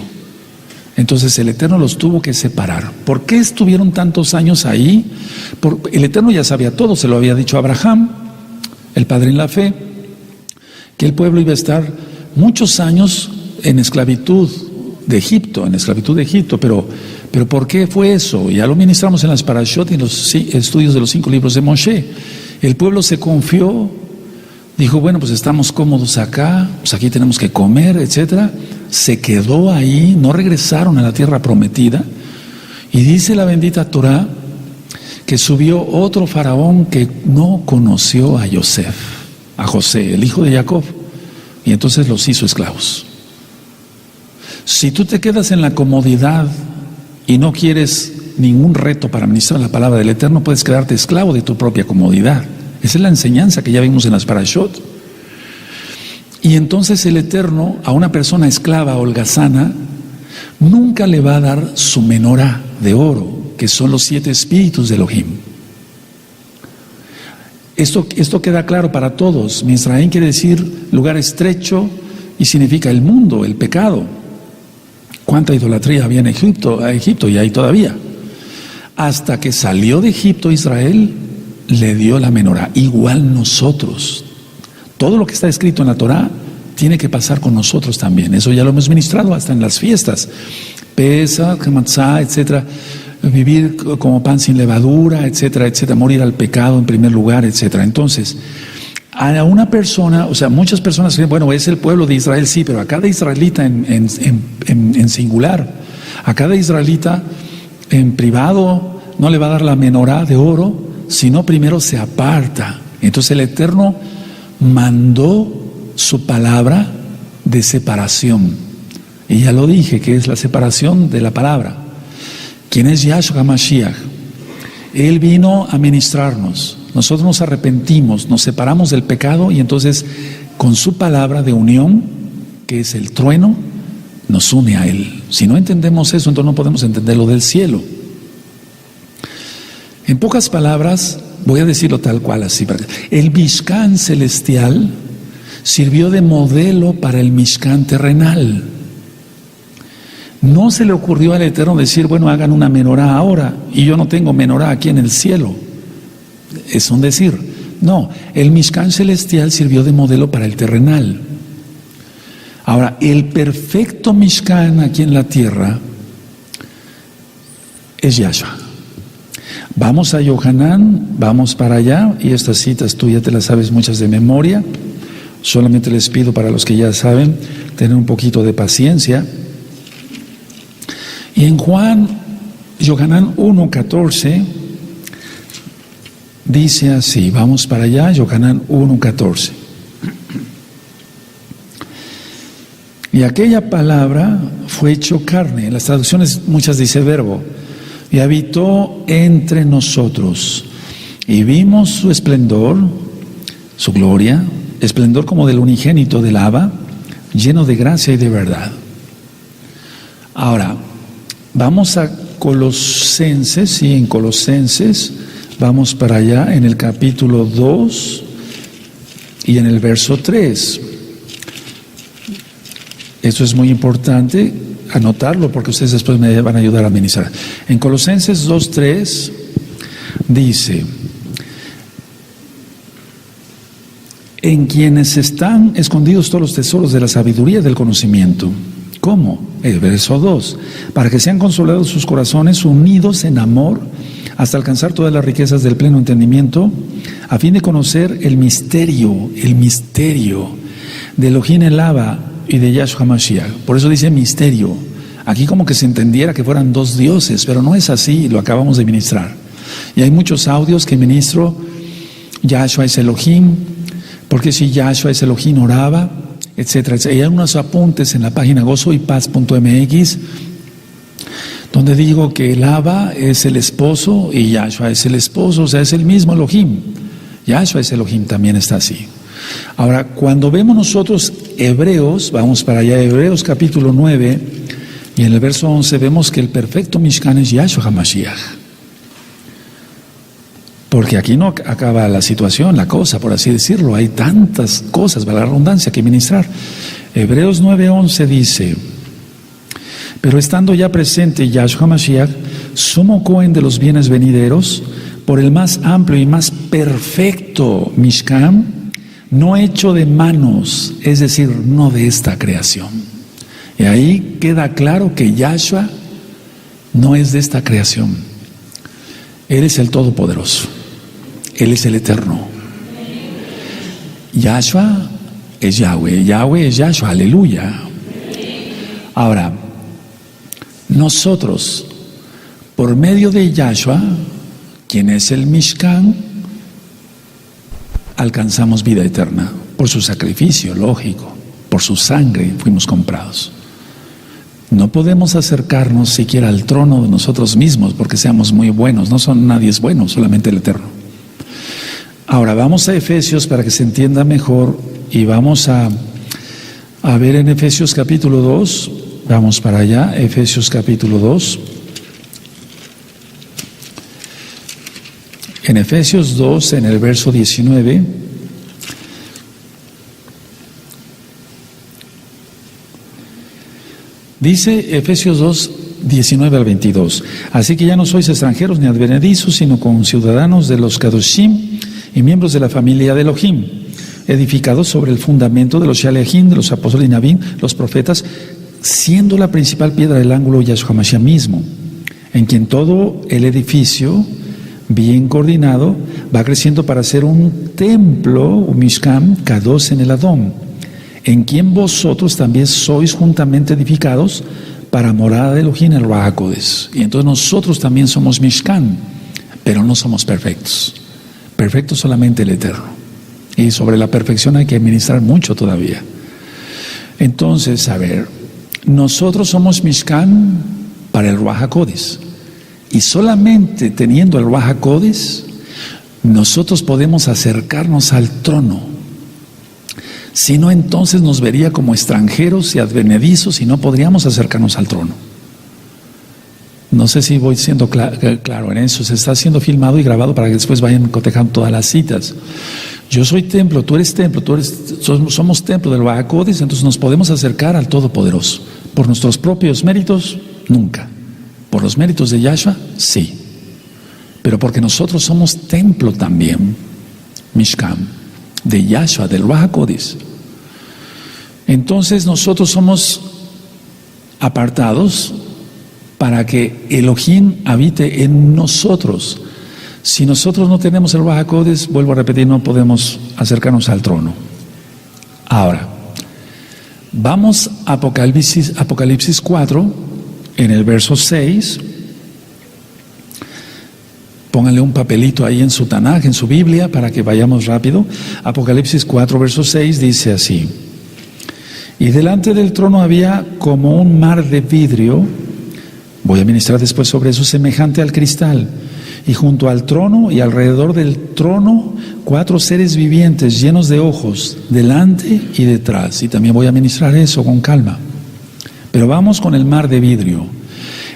Entonces el Eterno los tuvo que separar. ¿Por qué estuvieron tantos años ahí? El Eterno ya sabía todo, se lo había dicho a Abraham, el padre en la fe, que el pueblo iba a estar muchos años en esclavitud de Egipto, pero ¿por qué fue eso? Ya lo ministramos en las Parashot y en los estudios de los 5 libros de Moshe. El pueblo se confió, dijo, bueno, pues estamos cómodos acá, pues aquí tenemos que comer, etcétera. Se quedó ahí, no regresaron a la tierra prometida. Y dice la bendita Torá que subió otro faraón que no conoció a José, el hijo de Jacob, y entonces los hizo esclavos. Si tú te quedas en la comodidad y no quieres ningún reto para ministrar la palabra del Eterno, puedes quedarte esclavo de tu propia comodidad. Esa es la enseñanza que ya vimos en las Parashot. Y entonces el Eterno a una persona esclava, holgazana, nunca le va a dar su menorá de oro, que son los 7 espíritus de Elohim. Esto queda claro para todos. Misraín quiere decir lugar estrecho y significa el mundo, el pecado. ¿Cuánta idolatría había en Egipto y hay todavía? Hasta que salió de Egipto Israel, le dio la menorá. Igual nosotros. Todo lo que está escrito en la Torá tiene que pasar con nosotros también. Eso ya lo hemos ministrado hasta en las fiestas. Pesach, Matzah, etcétera. Vivir como pan sin levadura, etcétera, etcétera. Morir al pecado en primer lugar, etcétera. Entonces, a una persona, o sea, muchas personas dicen, bueno, es el pueblo de Israel, sí, pero a cada israelita en singular, a cada israelita en privado no le va a dar la menorá de oro, sino primero se aparta. Entonces el Eterno mandó su palabra de separación. Y ya lo dije, que es la separación de la palabra. ¿Quién es Yahshua HaMashiach? Él vino a ministrarnos. Nosotros nos arrepentimos, nos separamos del pecado y entonces con su palabra de unión, que es el trueno, nos une a Él. Si no entendemos eso, entonces no podemos entender lo del cielo. En pocas palabras, voy a decirlo tal cual así. El Mishkan celestial sirvió de modelo para el Mishkan terrenal. No se le ocurrió al Eterno decir, bueno, hagan una menorá ahora, y yo no tengo menorá aquí en el cielo. Es un decir. No, el Mishkan celestial sirvió de modelo para el terrenal. Ahora, el perfecto Mishkan aquí en la tierra es Yahshua. Vamos a Yohanan, vamos para allá, y estas citas tú ya te las sabes muchas de memoria. Solamente les pido, para los que ya saben, tener un poquito de paciencia. Y en Yohanan 1:14 dice así, vamos para allá, Yohanan 1:14. Y aquella palabra fue hecho carne. En las traducciones muchas dice verbo. Y habitó entre nosotros. Y vimos su esplendor, su gloria, esplendor como del unigénito del Abba, lleno de gracia y de verdad. Ahora, vamos a Colosenses, y en Colosenses vamos para allá en el capítulo 2 y en el verso 3. Esto es muy importante anotarlo porque ustedes después me van a ayudar a ministrar. En Colosenses 2:3 dice: en quienes están escondidos todos los tesoros de la sabiduría y del conocimiento. ¿Cómo? El verso 2, para que sean consolados sus corazones, unidos en amor, hasta alcanzar todas las riquezas del pleno entendimiento, a fin de conocer el misterio de Elohim el Abba y de Yahshua Mashiach. Por eso dice misterio. Aquí como que se entendiera que fueran dos dioses, pero no es así, lo acabamos de ministrar. Y hay muchos audios que ministro, Yahshua es Elohim, porque si Yahshua es Elohim oraba, etcétera, etcétera. Y hay unos apuntes en la página gozoypaz.mx donde digo que el Abba es el esposo y Yahshua es el esposo, o sea, es el mismo Elohim. Yahshua es Elohim, también está así. Ahora, cuando vemos nosotros Hebreos, vamos para allá, Hebreos capítulo 9, y en el verso 11 vemos que el perfecto Mishkan es Yahshua HaMashiach. Porque aquí no acaba la situación, la cosa, por así decirlo. Hay tantas cosas, para la redundancia, que ministrar. Hebreos 9:11 dice: pero estando ya presente Yahshua Mashiach, sumo Cohen de los bienes venideros, por el más amplio y más perfecto Mishkan, no hecho de manos, es decir, no de esta creación. Y ahí queda claro que Yahshua no es de esta creación. Él es el Todopoderoso. Él es el Eterno. Yahshua es Yahweh. Yahweh es Yahshua. Aleluya. Ahora, nosotros, por medio de Yahshua, quien es el Mishkan, alcanzamos vida eterna. Por su sacrificio, lógico. Por su sangre fuimos comprados. No podemos acercarnos siquiera al trono de nosotros mismos porque seamos muy buenos. Nadie es bueno, solamente el Eterno. Ahora vamos a Efesios para que se entienda mejor y vamos a ver en Efesios capítulo 2. Vamos para allá, Efesios capítulo 2. En Efesios 2, en el verso 19, dice Efesios 2, 19 al 22. Así que ya no sois extranjeros ni advenedizos, sino conciudadanos de los Kadoshim y miembros de la familia de Elohim, edificados sobre el fundamento de los Shalehim, de los apóstoles y Nabim, los profetas, siendo la principal piedra del ángulo Yahshua Mashiach mismo, en quien todo el edificio, bien coordinado, va creciendo para ser un templo, un Mishkan, Kadosh en el Adón, en quien vosotros también sois juntamente edificados para morada de Elohim el Ruach HaKodesh. Y entonces nosotros también somos Mishkan, pero no somos perfectos. Perfecto solamente el Eterno. Y sobre la perfección hay que ministrar mucho todavía. Entonces, a ver, nosotros somos Mishkan para el Ruach HaKodesh. Y solamente teniendo el Ruach HaKodesh, nosotros podemos acercarnos al trono. Si no, entonces nos vería como extranjeros y advenedizos y no podríamos acercarnos al trono. No sé si voy siendo claro en eso. Se está siendo filmado y grabado para que después vayan cotejando todas las citas. Yo soy templo, tú eres templo, somos templo del Ruach HaKodesh, entonces nos podemos acercar al Todopoderoso. Por nuestros propios méritos, nunca. Por los méritos de Yahshua, sí. Pero porque nosotros somos templo también, Mishkan, de Yahshua, del Ruach HaKodesh. Entonces nosotros somos apartados para que Elohim habite en nosotros. Si nosotros no tenemos el Ruach HaKodesh, vuelvo a repetir, no podemos acercarnos al trono. Ahora, vamos a Apocalipsis 4, en el verso 6. Pónganle un papelito ahí en su Tanaj, en su Biblia, para que vayamos rápido. Apocalipsis 4, verso 6, dice así: y delante del trono había como un mar de vidrio, voy a ministrar después sobre eso, semejante al cristal, y junto al trono y alrededor del trono 4 seres vivientes llenos de ojos, delante y detrás, y también voy a ministrar eso con calma. Pero vamos con el mar de vidrio.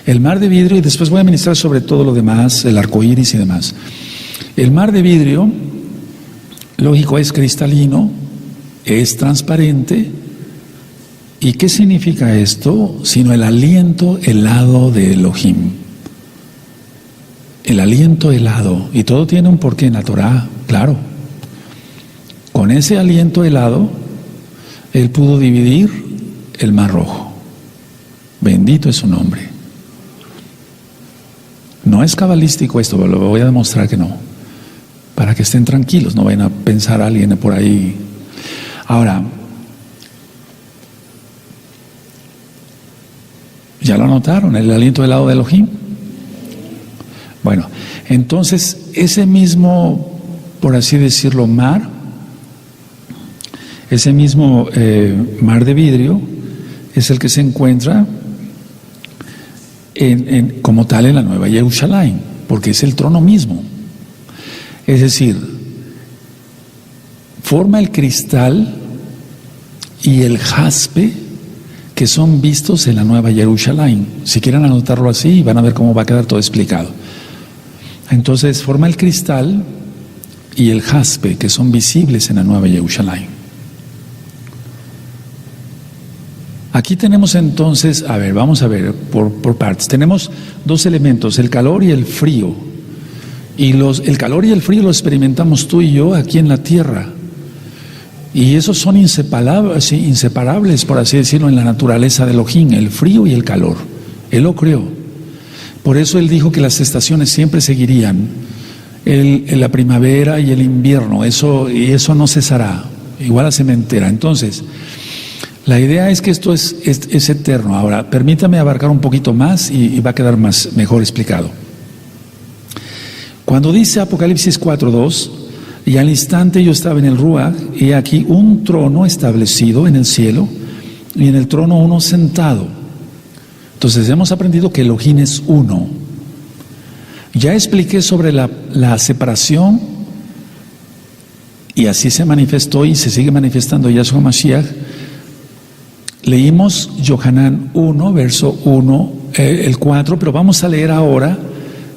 El mar de vidrio, y después voy a ministrar sobre todo lo demás, el arco iris y demás. El mar de vidrio, lógico, es cristalino, es transparente. ¿Y qué significa esto? Sino el aliento helado de Elohim. El aliento helado. Y todo tiene un porqué en la Torah, claro. Con ese aliento helado, Él pudo dividir el mar rojo. Bendito es su nombre. No es cabalístico esto, pero lo voy a demostrar que no. Para que estén tranquilos, no vayan a pensar a alguien por ahí. Ahora, ¿ya lo notaron? El aliento helado de Elohim. Bueno, entonces ese mismo, por así decirlo, mar, ese mismo mar de vidrio, es el que se encuentra como tal en la Nueva Jerusalén, porque es el trono mismo. Es decir, forma el cristal y el jaspe que son vistos en la Nueva Jerusalén. Si quieren anotarlo así, van a ver cómo va a quedar todo explicado. Entonces, forma el cristal y el jaspe que son visibles en la Nueva Jerusalén. Aquí tenemos entonces, a ver, vamos a ver por partes. Tenemos 2 elementos, el calor y el frío. Y el calor y el frío lo experimentamos tú y yo aquí en la tierra. Y esos son inseparables, por así decirlo, en la naturaleza de Elohim, el frío y el calor. Él lo creó. Por eso Él dijo que las estaciones siempre seguirían, la primavera y el invierno, eso no cesará, igual la sementera. Entonces, la idea es que esto es eterno. Ahora, permítame abarcar un poquito más y va a quedar mejor explicado. Cuando dice Apocalipsis 4:2, y al instante yo estaba en el Ruach, y aquí un trono establecido en el cielo, y en el trono uno sentado. Entonces hemos aprendido que Elohim es uno. Ya expliqué sobre la separación, y así se manifestó y se sigue manifestando Yahshua Mashiach. Leímos Yohanan 1, verso 1, el 4, pero vamos a leer ahora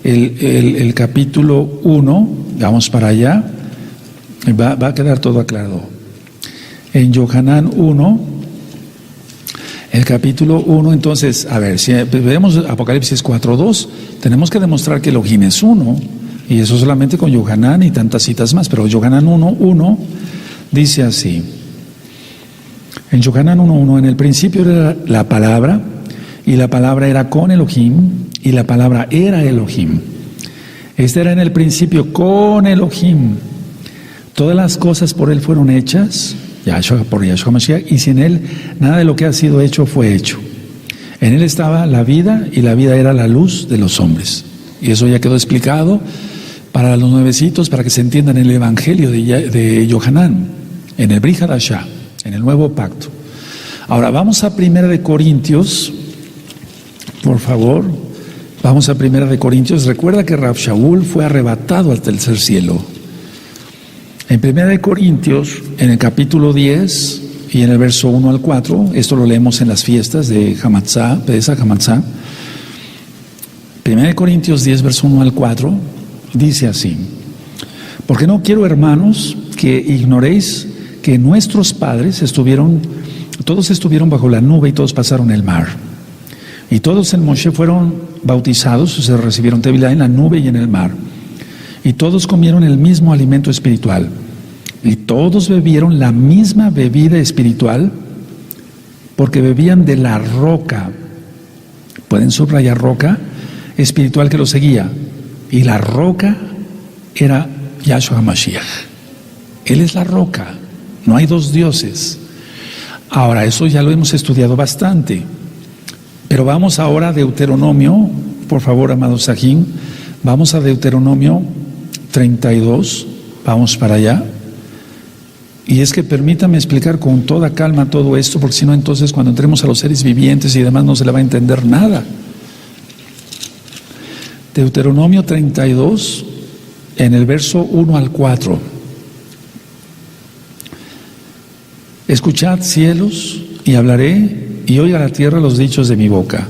el capítulo 1, vamos para allá, va a quedar todo aclarado. En Yohanan 1, el capítulo 1, entonces, a ver, si vemos Apocalipsis 4:2, tenemos que demostrar que Elohim es uno, y eso solamente con Yohanan y tantas citas más, pero Yohanan 1:1 dice así. En Yohanan 1:1, en el principio era la palabra, y la palabra era con Elohim, y la palabra era Elohim. Este era en el principio con Elohim. Todas las cosas por Él fueron hechas, por Yahshua Mashiach, y sin Él nada de lo que ha sido hecho fue hecho. En Él estaba la vida, y la vida era la luz de los hombres. Y eso ya quedó explicado para los nuevecitos, para que se entiendan el Evangelio de Yohanan, en el Brit Hadashah, en el nuevo pacto. Ahora vamos a 1 de Corintios, por favor. Vamos a 1 de Corintios. Recuerda que Rab Shaul fue arrebatado al tercer cielo. En 1 de Corintios, en el capítulo 10 y en el verso 1 al 4, esto lo leemos en las fiestas de Hamatzah, Pesach Hamatzah. 1 Corintios 10, verso 1 al 4, dice así: porque no quiero, hermanos, que ignoréis que nuestros padres todos estuvieron bajo la nube y todos pasaron el mar. Y todos en Moshe fueron bautizados, o sea, recibieron Tevilá en la nube y en el mar. Y todos comieron el mismo alimento espiritual. Y todos bebieron la misma bebida espiritual, porque bebían de la roca. Pueden subrayar roca espiritual que los seguía. Y la roca era Yahshua HaMashiach. Él es la roca. No hay dos dioses. Ahora, eso ya lo hemos estudiado bastante. Pero vamos ahora a Deuteronomio, por favor, amado Sajín. Vamos a Deuteronomio 32. Vamos para allá. Y es que permítame explicar con toda calma todo esto, porque si no, entonces cuando entremos a los seres vivientes y demás no se le va a entender nada. Deuteronomio 32, en el verso 1 al 4. Escuchad, cielos, y hablaré, y oiga la tierra los dichos de mi boca.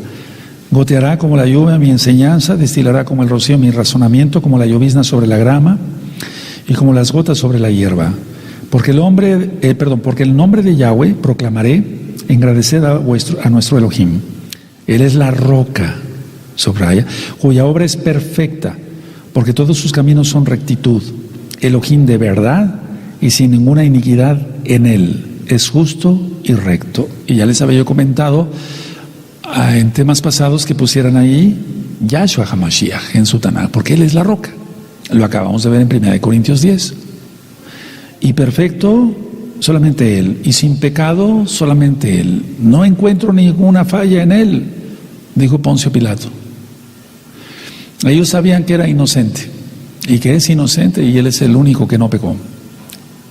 Goteará como la lluvia mi enseñanza, destilará como el rocío mi razonamiento, como la llovizna sobre la grama, y como las gotas sobre la hierba. Porque el nombre de Yahweh proclamaré, engradeced a nuestro Elohim. Él es la roca, subraya, cuya obra es perfecta, porque todos sus caminos son rectitud. Elohim de verdad y sin ninguna iniquidad en él. Es justo y recto. Y ya les había yo comentado en temas pasados que pusieran ahí Yahshua HaMashiach en su Tanaj, porque él es la roca. Lo acabamos de ver en 1 Corintios 10. Y perfecto, solamente él. Y sin pecado, solamente él. No encuentro ninguna falla en él, dijo Poncio Pilato. Ellos sabían que era inocente y que es inocente, y él es el único que no pecó,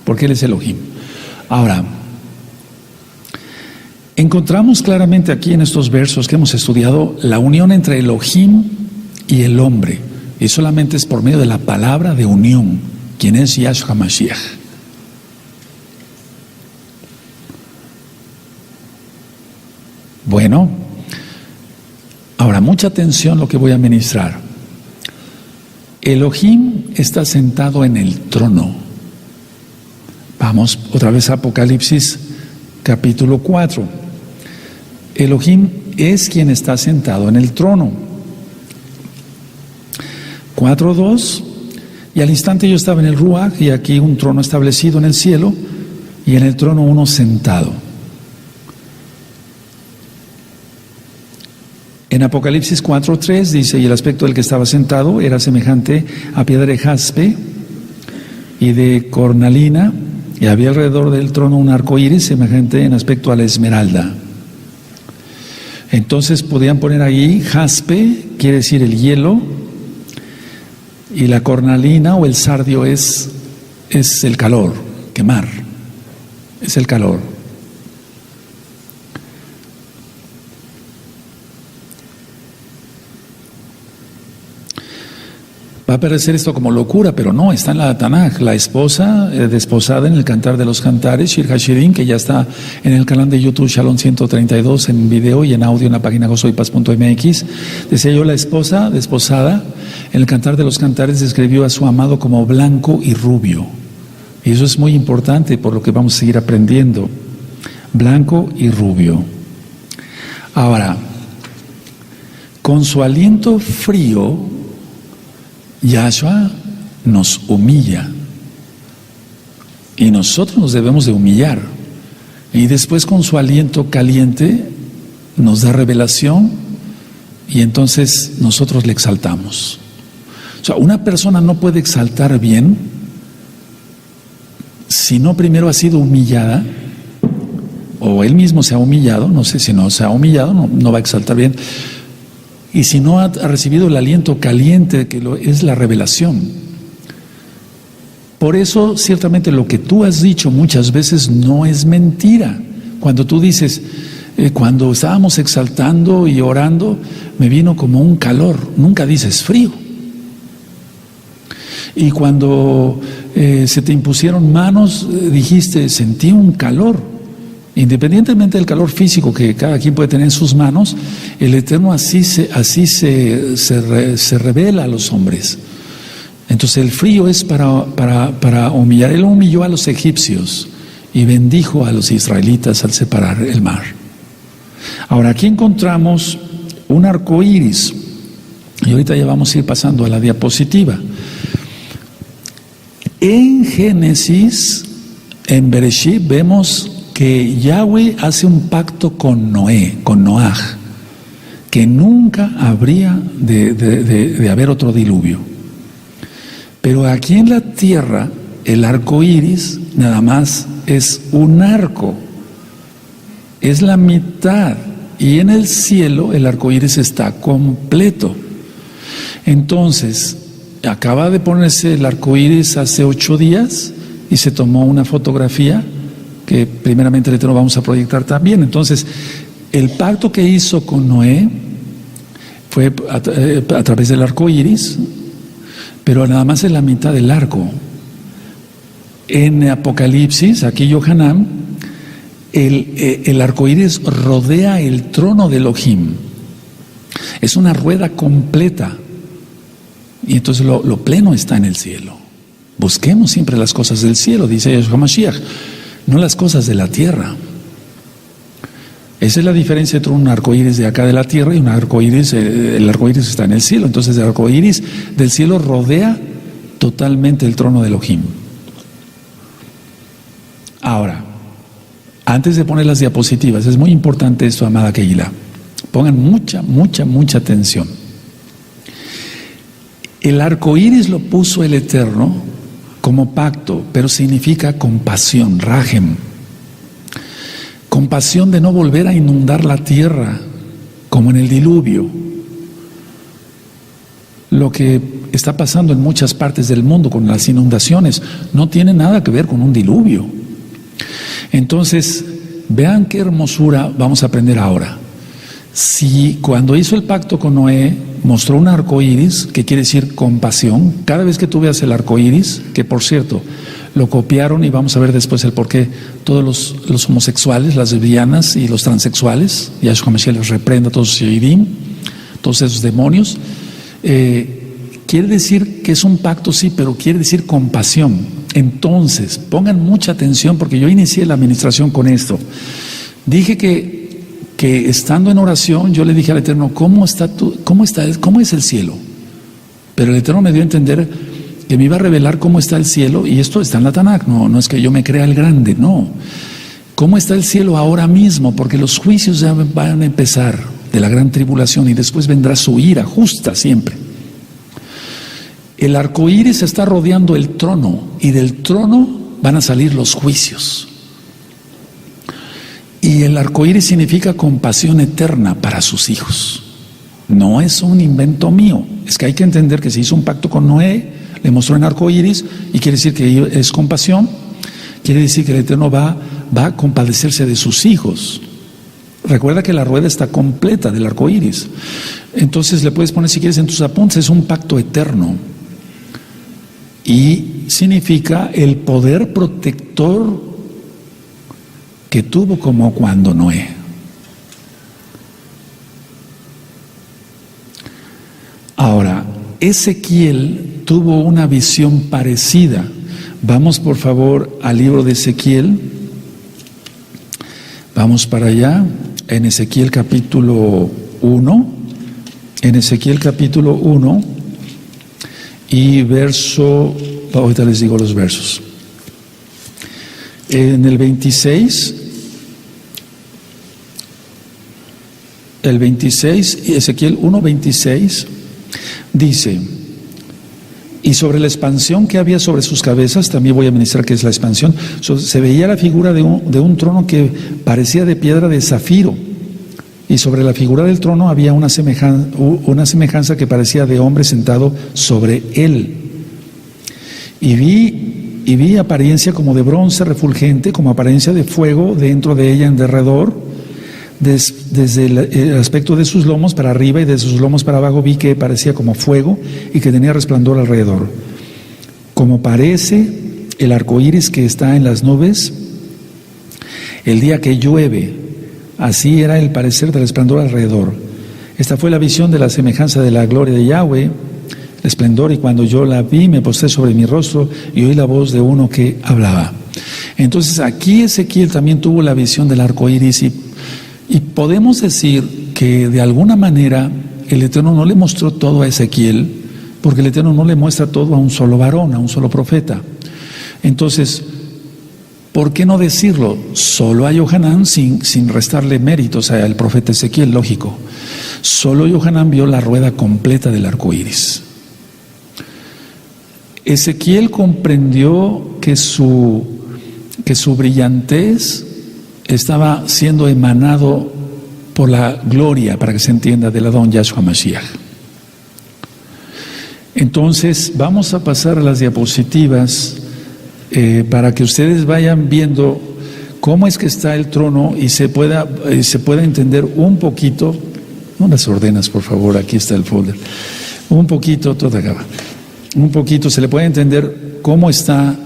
porque él es Elohim. Ahora, encontramos claramente aquí en estos versos que hemos estudiado la unión entre Elohim y el hombre, y solamente es por medio de la palabra de unión, quien es Yahshua HaMashiach. Bueno, ahora mucha atención lo que voy a ministrar. Elohim está sentado en el trono. Vamos otra vez a Apocalipsis capítulo 4. Elohim es quien está sentado en el trono. 4:2. Y al instante yo estaba en el Ruach, y aquí un trono establecido en el cielo, y en el trono uno sentado. En Apocalipsis 4:3 dice: y el aspecto del que estaba sentado era semejante a piedra de jaspe y de cornalina, y había alrededor del trono un arco iris semejante en aspecto a la esmeralda. Entonces podían poner ahí jaspe, quiere decir el hielo, y la cornalina o el sardio es el calor, quemar, es el calor. Va a parecer esto como locura, pero no, está en la Tanaj. La esposa desposada en el Cantar de los Cantares, Shir Hashirim, que ya está en el canal de YouTube Shalom 132 en video y en audio en la página gozoypaz.mx. Decía yo, la esposa desposada en el Cantar de los Cantares describió a su amado como blanco y rubio. Y eso es muy importante, por lo que vamos a seguir aprendiendo. Blanco y rubio. Ahora, con su aliento frío, Yahshua nos humilla, y nosotros nos debemos de humillar, y después con su aliento caliente nos da revelación, y entonces nosotros le exaltamos. O sea, una persona no puede exaltar bien si no primero ha sido humillada, o él mismo se ha humillado. No sé, si no se ha humillado, no va a exaltar bien. Y si no ha recibido el aliento caliente, que es la revelación. Por eso, ciertamente, lo que tú has dicho muchas veces no es mentira. Cuando tú dices, cuando estábamos exaltando y orando, me vino como un calor. Nunca dices frío. Y cuando se te impusieron manos, dijiste, sentí un calor. Independientemente del calor físico que cada quien puede tener en sus manos, el Eterno así se revela a los hombres. Entonces el frío es para humillar. Él humilló a los egipcios y bendijo a los israelitas al separar el mar. Ahora aquí encontramos un arco iris, y ahorita ya vamos a ir pasando a la diapositiva. En Génesis, en Bereshit, vemos que Yahweh hace un pacto con Noé, con Noaj, que nunca habría de haber otro diluvio. Pero aquí en la tierra, el arco iris nada más es un arco, es la mitad, y en el cielo el arco iris está completo. Entonces, acaba de ponerse el arco iris hace 8 días y se tomó una fotografía que primeramente lo vamos a proyectar también. Entonces, el pacto que hizo con Noé fue a través del arco iris, pero nada más es la mitad del arco. En Apocalipsis, aquí Yohanan, el arco iris rodea el trono de Elohim. Es una rueda completa. Y entonces lo pleno está en el cielo. Busquemos siempre las cosas del cielo, dice Yeshua Mashiach, no las cosas de la tierra. Esa es la diferencia entre un arco iris de acá de la tierra y un arco iris. El arco iris está en el cielo. Entonces el arco iris del cielo rodea totalmente el trono de Elohim. Ahora, antes de poner las diapositivas, es muy importante esto, amada Kehila. Pongan mucha atención. El arco iris lo puso el Eterno como pacto, pero significa compasión, rajem. Compasión de no volver a inundar la tierra como en el diluvio. Lo que está pasando en muchas partes del mundo con las inundaciones no tiene nada que ver con un diluvio. Entonces, vean qué hermosura vamos a aprender ahora. Si cuando hizo el pacto con Noé mostró un arco iris, que quiere decir compasión, cada vez que tú veas el arco iris, que por cierto lo copiaron y vamos a ver después el porqué, todos los homosexuales, las lesbianas y los transexuales, Yahshua Mashiach les reprenda a todos los Yehidim, todos esos demonios. Quiere decir que es un pacto, sí, pero quiere decir compasión. Entonces, pongan mucha atención porque yo inicié la administración con esto. Dije que estando en oración, yo le dije al Eterno, ¿cómo es el cielo? Pero el Eterno me dio a entender que me iba a revelar cómo está el cielo, y esto está en la Tanakh, no es que yo me crea el grande, no. ¿Cómo está el cielo ahora mismo? Porque los juicios ya van a empezar de la gran tribulación y después vendrá su ira justa siempre. El arco iris está rodeando el trono y del trono van a salir los juicios. Y el arco iris significa compasión eterna para sus hijos. No es un invento mío. Es que hay que entender que se hizo un pacto con Noé, le mostró en arco iris, y quiere decir que es compasión. Quiere decir que el Eterno va a compadecerse de sus hijos. Recuerda que la rueda está completa del arco iris. Entonces le puedes poner, si quieres, en tus apuntes, es un pacto eterno. Y significa el poder protector que tuvo como cuando Noé. Ahora, Ezequiel tuvo una visión parecida. Vamos por favor al libro de Ezequiel. Vamos para allá, en Ezequiel capítulo 1. En Ezequiel capítulo 1 y verso, ahorita les digo los versos. En el 26, Ezequiel 1:26 dice: y sobre la expansión que había sobre sus cabezas, también voy a ministrar qué es la expansión, se veía la figura de un trono que parecía de piedra de zafiro, y sobre la figura del trono había una semejanza que parecía de hombre sentado sobre él. Y vi apariencia como de bronce refulgente, como apariencia de fuego dentro de ella en derredor. Desde el aspecto de sus lomos para arriba y de sus lomos para abajo vi que parecía como fuego y que tenía resplandor alrededor. Como parece el arco iris que está en las nubes, El día que llueve, así era el parecer del resplandor alrededor. Esta fue la visión de la semejanza de la gloria de Yahweh, el esplendor, y cuando yo la vi me postré sobre mi rostro y oí la voz de uno que hablaba. Entonces aquí Ezequiel también tuvo la visión del arco iris y podemos decir que de alguna manera el Eterno no le mostró todo a Ezequiel, porque el Eterno no le muestra todo a un solo varón, a un solo profeta. Entonces, ¿por qué no decirlo? Solo a Johanán, sin restarle méritos al profeta Ezequiel, lógico. Solo Johanán vio la rueda completa del arco iris. Ezequiel comprendió que su brillantez estaba siendo emanado por la gloria, para que se entienda, del Adón Yahshua Mashiach. Entonces, vamos a pasar a las diapositivas para que ustedes vayan viendo cómo es que está el trono y se pueda entender un poquito. No las ordenas, por favor, aquí está el folder. Un poquito, toda acaba. Un poquito, se le puede entender cómo está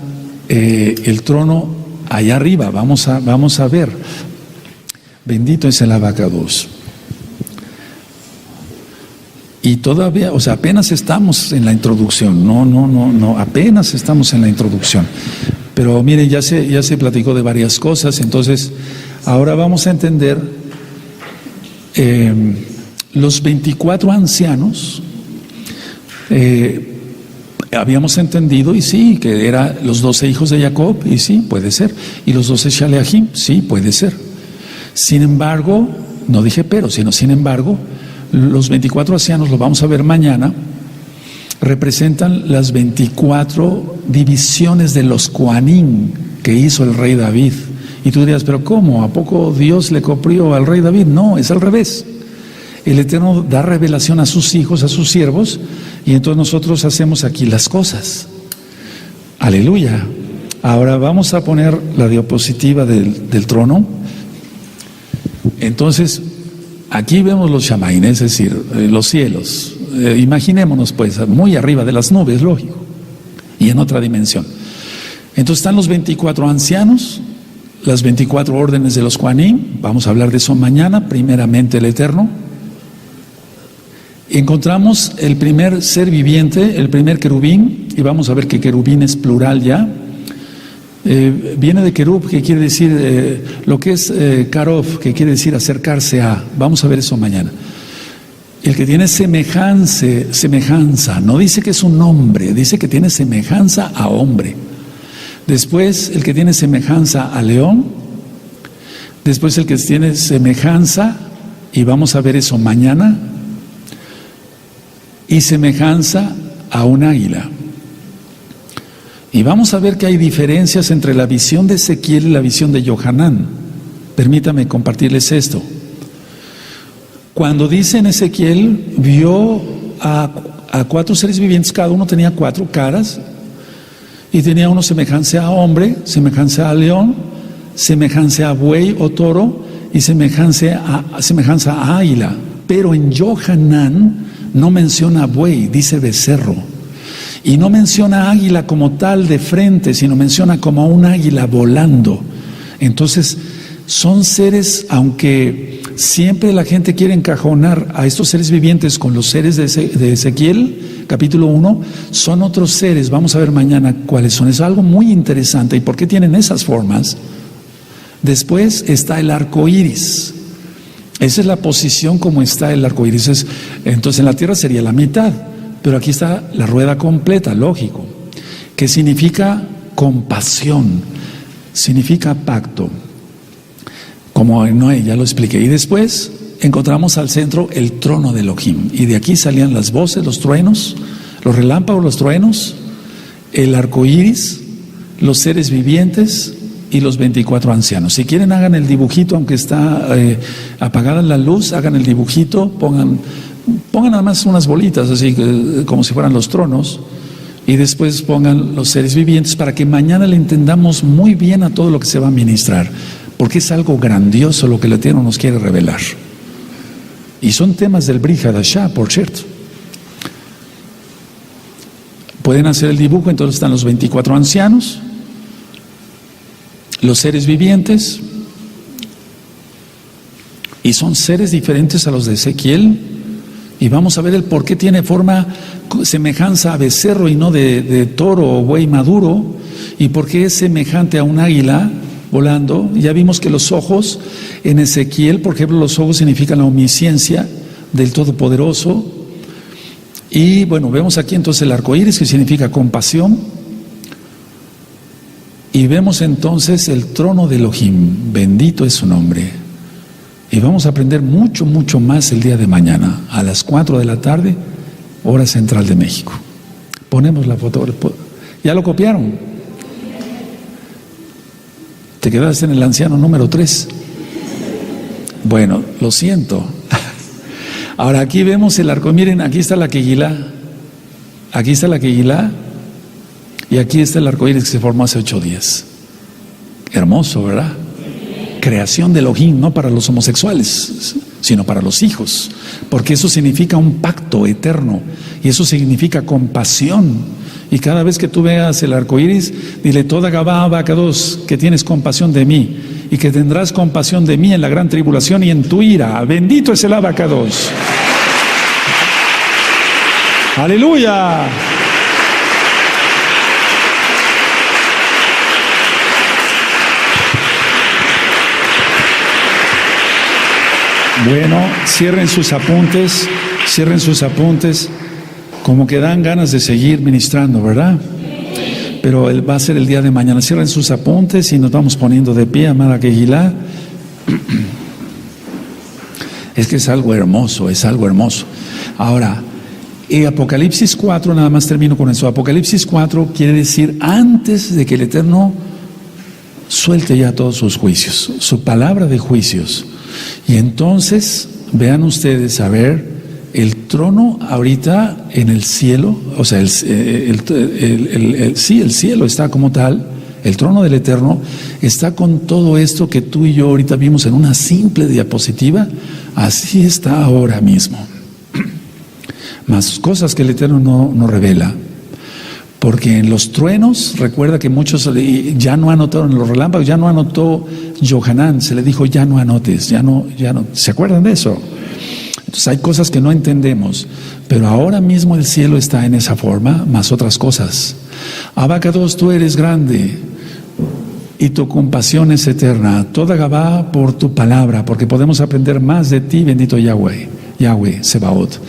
el trono allá arriba. Vamos a ver. Bendito es el abacados. Y todavía, o sea, apenas estamos en la introducción. No, apenas estamos en la introducción. Pero miren, ya se platicó de varias cosas. Entonces, ahora vamos a entender los 24 ancianos. Habíamos entendido, y sí, que eran los 12 hijos de Jacob, y sí, puede ser. Y los 12 Shaleachim, sí, puede ser. Sin embargo, no dije pero, sino sin embargo, los 24 ancianos, lo vamos a ver mañana, representan las 24 divisiones de los Kohanim que hizo el rey David. Y tú dirías, pero ¿cómo? ¿A poco Dios le copió al rey David? No, es al revés. El Eterno da revelación a sus hijos, a sus siervos, y entonces nosotros hacemos aquí las cosas. Aleluya. Ahora vamos a poner la diapositiva del trono. Entonces, aquí vemos los Shamaim, es decir, los cielos. Imaginémonos pues, muy arriba de las nubes, lógico, y en otra dimensión. Entonces están los 24 ancianos, las 24 órdenes de los Kohanim. Vamos a hablar de eso mañana, primeramente el Eterno. Encontramos el primer ser viviente, el primer querubín, y vamos a ver que querubín es plural ya. Viene de querub, que quiere decir lo que es karov, que quiere decir acercarse a. Vamos a ver eso mañana. El que tiene semejanza, no dice que es un hombre, dice que tiene semejanza a hombre. Después el que tiene semejanza a león. Después el que tiene semejanza, y vamos a ver eso mañana, y semejanza a un águila. Y vamos a ver que hay diferencias entre la visión de Ezequiel y la visión de Johanán. Permítame compartirles esto. Cuando dice en Ezequiel, vio a 4 seres vivientes, cada uno tenía 4 caras, y tenía uno semejanza a hombre, semejanza a león, semejanza a buey o toro, y semejanza a águila. Pero en Johanán no menciona buey, dice becerro. Y no menciona águila como tal de frente, sino menciona como un águila volando. Entonces, son seres, aunque siempre la gente quiere encajonar a estos seres vivientes con los seres de Ezequiel, capítulo 1, son otros seres. Vamos a ver mañana cuáles son. Es algo muy interesante. ¿Y por qué tienen esas formas? Después está el arco iris. Esa es la posición como está el arco iris. Entonces, en la tierra sería la mitad. Pero aquí está la rueda completa, lógico, que significa compasión, significa pacto, como en Noé, ya lo expliqué. Y después encontramos al centro el trono de Elohim, y de aquí salían las voces, los truenos, los relámpagos, los truenos, el arco iris, los seres vivientes y los 24 ancianos. Si quieren, hagan el dibujito, aunque está apagada la luz, hagan el dibujito, pongan nada más unas bolitas, así como si fueran los tronos, y después pongan los seres vivientes para que mañana le entendamos muy bien a todo lo que se va a ministrar, porque es algo grandioso lo que el Eterno nos quiere revelar. Y son temas del Brit Hadashah, por cierto. Pueden hacer el dibujo. Entonces están los 24 ancianos, los seres vivientes, son seres diferentes a los de Ezequiel. Y vamos a ver el por qué tiene forma, semejanza a becerro y no de toro o buey maduro, y por qué es semejante a un águila volando. Ya vimos que los ojos en Ezequiel, por ejemplo, los ojos significan la omnisciencia del Todopoderoso. Y bueno, vemos aquí entonces el arco iris, que significa compasión. Y vemos entonces el trono de Elohim, bendito es su nombre. Y vamos a aprender mucho, mucho más el día de mañana, a las 4 de la tarde, hora central de México. Ponemos la foto. ¿Ya lo copiaron? Te quedaste en el anciano número 3. Bueno, lo siento. Ahora aquí vemos el arco. Miren, aquí está la Kegilá. Aquí está la Kegilá. Y aquí está el arco iris que se formó hace 8 días. Hermoso, ¿verdad? Creación de Elohim, no para los homosexuales, sino para los hijos, porque eso significa un pacto eterno, y eso significa compasión. Y cada vez que tú veas el arco iris, dile: toda Gabá Abacados, que tienes compasión de mí, y que tendrás compasión de mí en la gran tribulación y en tu ira. Bendito es el Abacados. ¡Aleluya! Bueno, cierren sus apuntes, como que dan ganas de seguir ministrando, ¿verdad? Pero va a ser el día de mañana. Cierren sus apuntes y nos vamos poniendo de pie, amada Kegilá. Es que es algo hermoso, es algo hermoso. Ahora, Apocalipsis 4, nada más termino con eso. Apocalipsis 4 quiere decir antes de que el Eterno suelte ya todos sus juicios, su palabra de juicios. Y entonces, vean ustedes, a ver, el trono ahorita en el cielo, o sea, el cielo está como tal, el trono del Eterno está con todo esto que tú y yo ahorita vimos en una simple diapositiva, así está ahora mismo. Más cosas que el Eterno no revela. Porque en los truenos, recuerda que muchos ya no anotaron, en los relámpagos ya no anotó Yohanan, se le dijo: ya no anotes, ya no, ¿se acuerdan de eso? Entonces hay cosas que no entendemos, pero ahora mismo el cielo está en esa forma, más otras cosas. Abacados, tú eres grande y tu compasión es eterna. Toda Gabá por tu palabra, porque podemos aprender más de ti, bendito Yahweh Sebaot.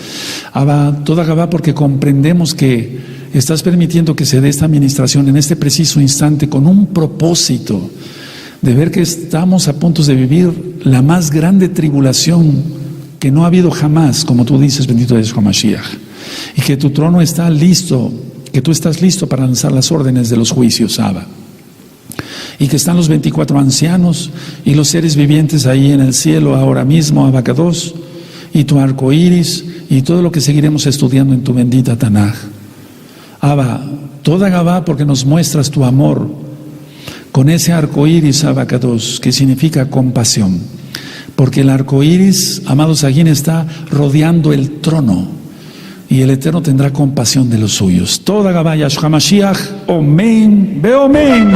Toda Gabá, porque comprendemos que estás permitiendo que se dé esta administración en este preciso instante con un propósito de ver que estamos a punto de vivir la más grande tribulación que no ha habido jamás, como tú dices, bendito es Hamashiach, y que tu trono está listo, que tú estás listo para lanzar las órdenes de los juicios, Abba, y que están los 24 ancianos y los seres vivientes ahí en el cielo ahora mismo, Abacados, y tu arco iris y todo lo que seguiremos estudiando en tu bendita Tanaj. Abba, toda Gabá, porque nos muestras tu amor con ese arco iris, Abacados, que significa compasión. Porque el arco iris, amados Aguín, está rodeando el trono y el Eterno tendrá compasión de los suyos. Toda Gabá, Yahshua Mashiach, Omen, Beomen.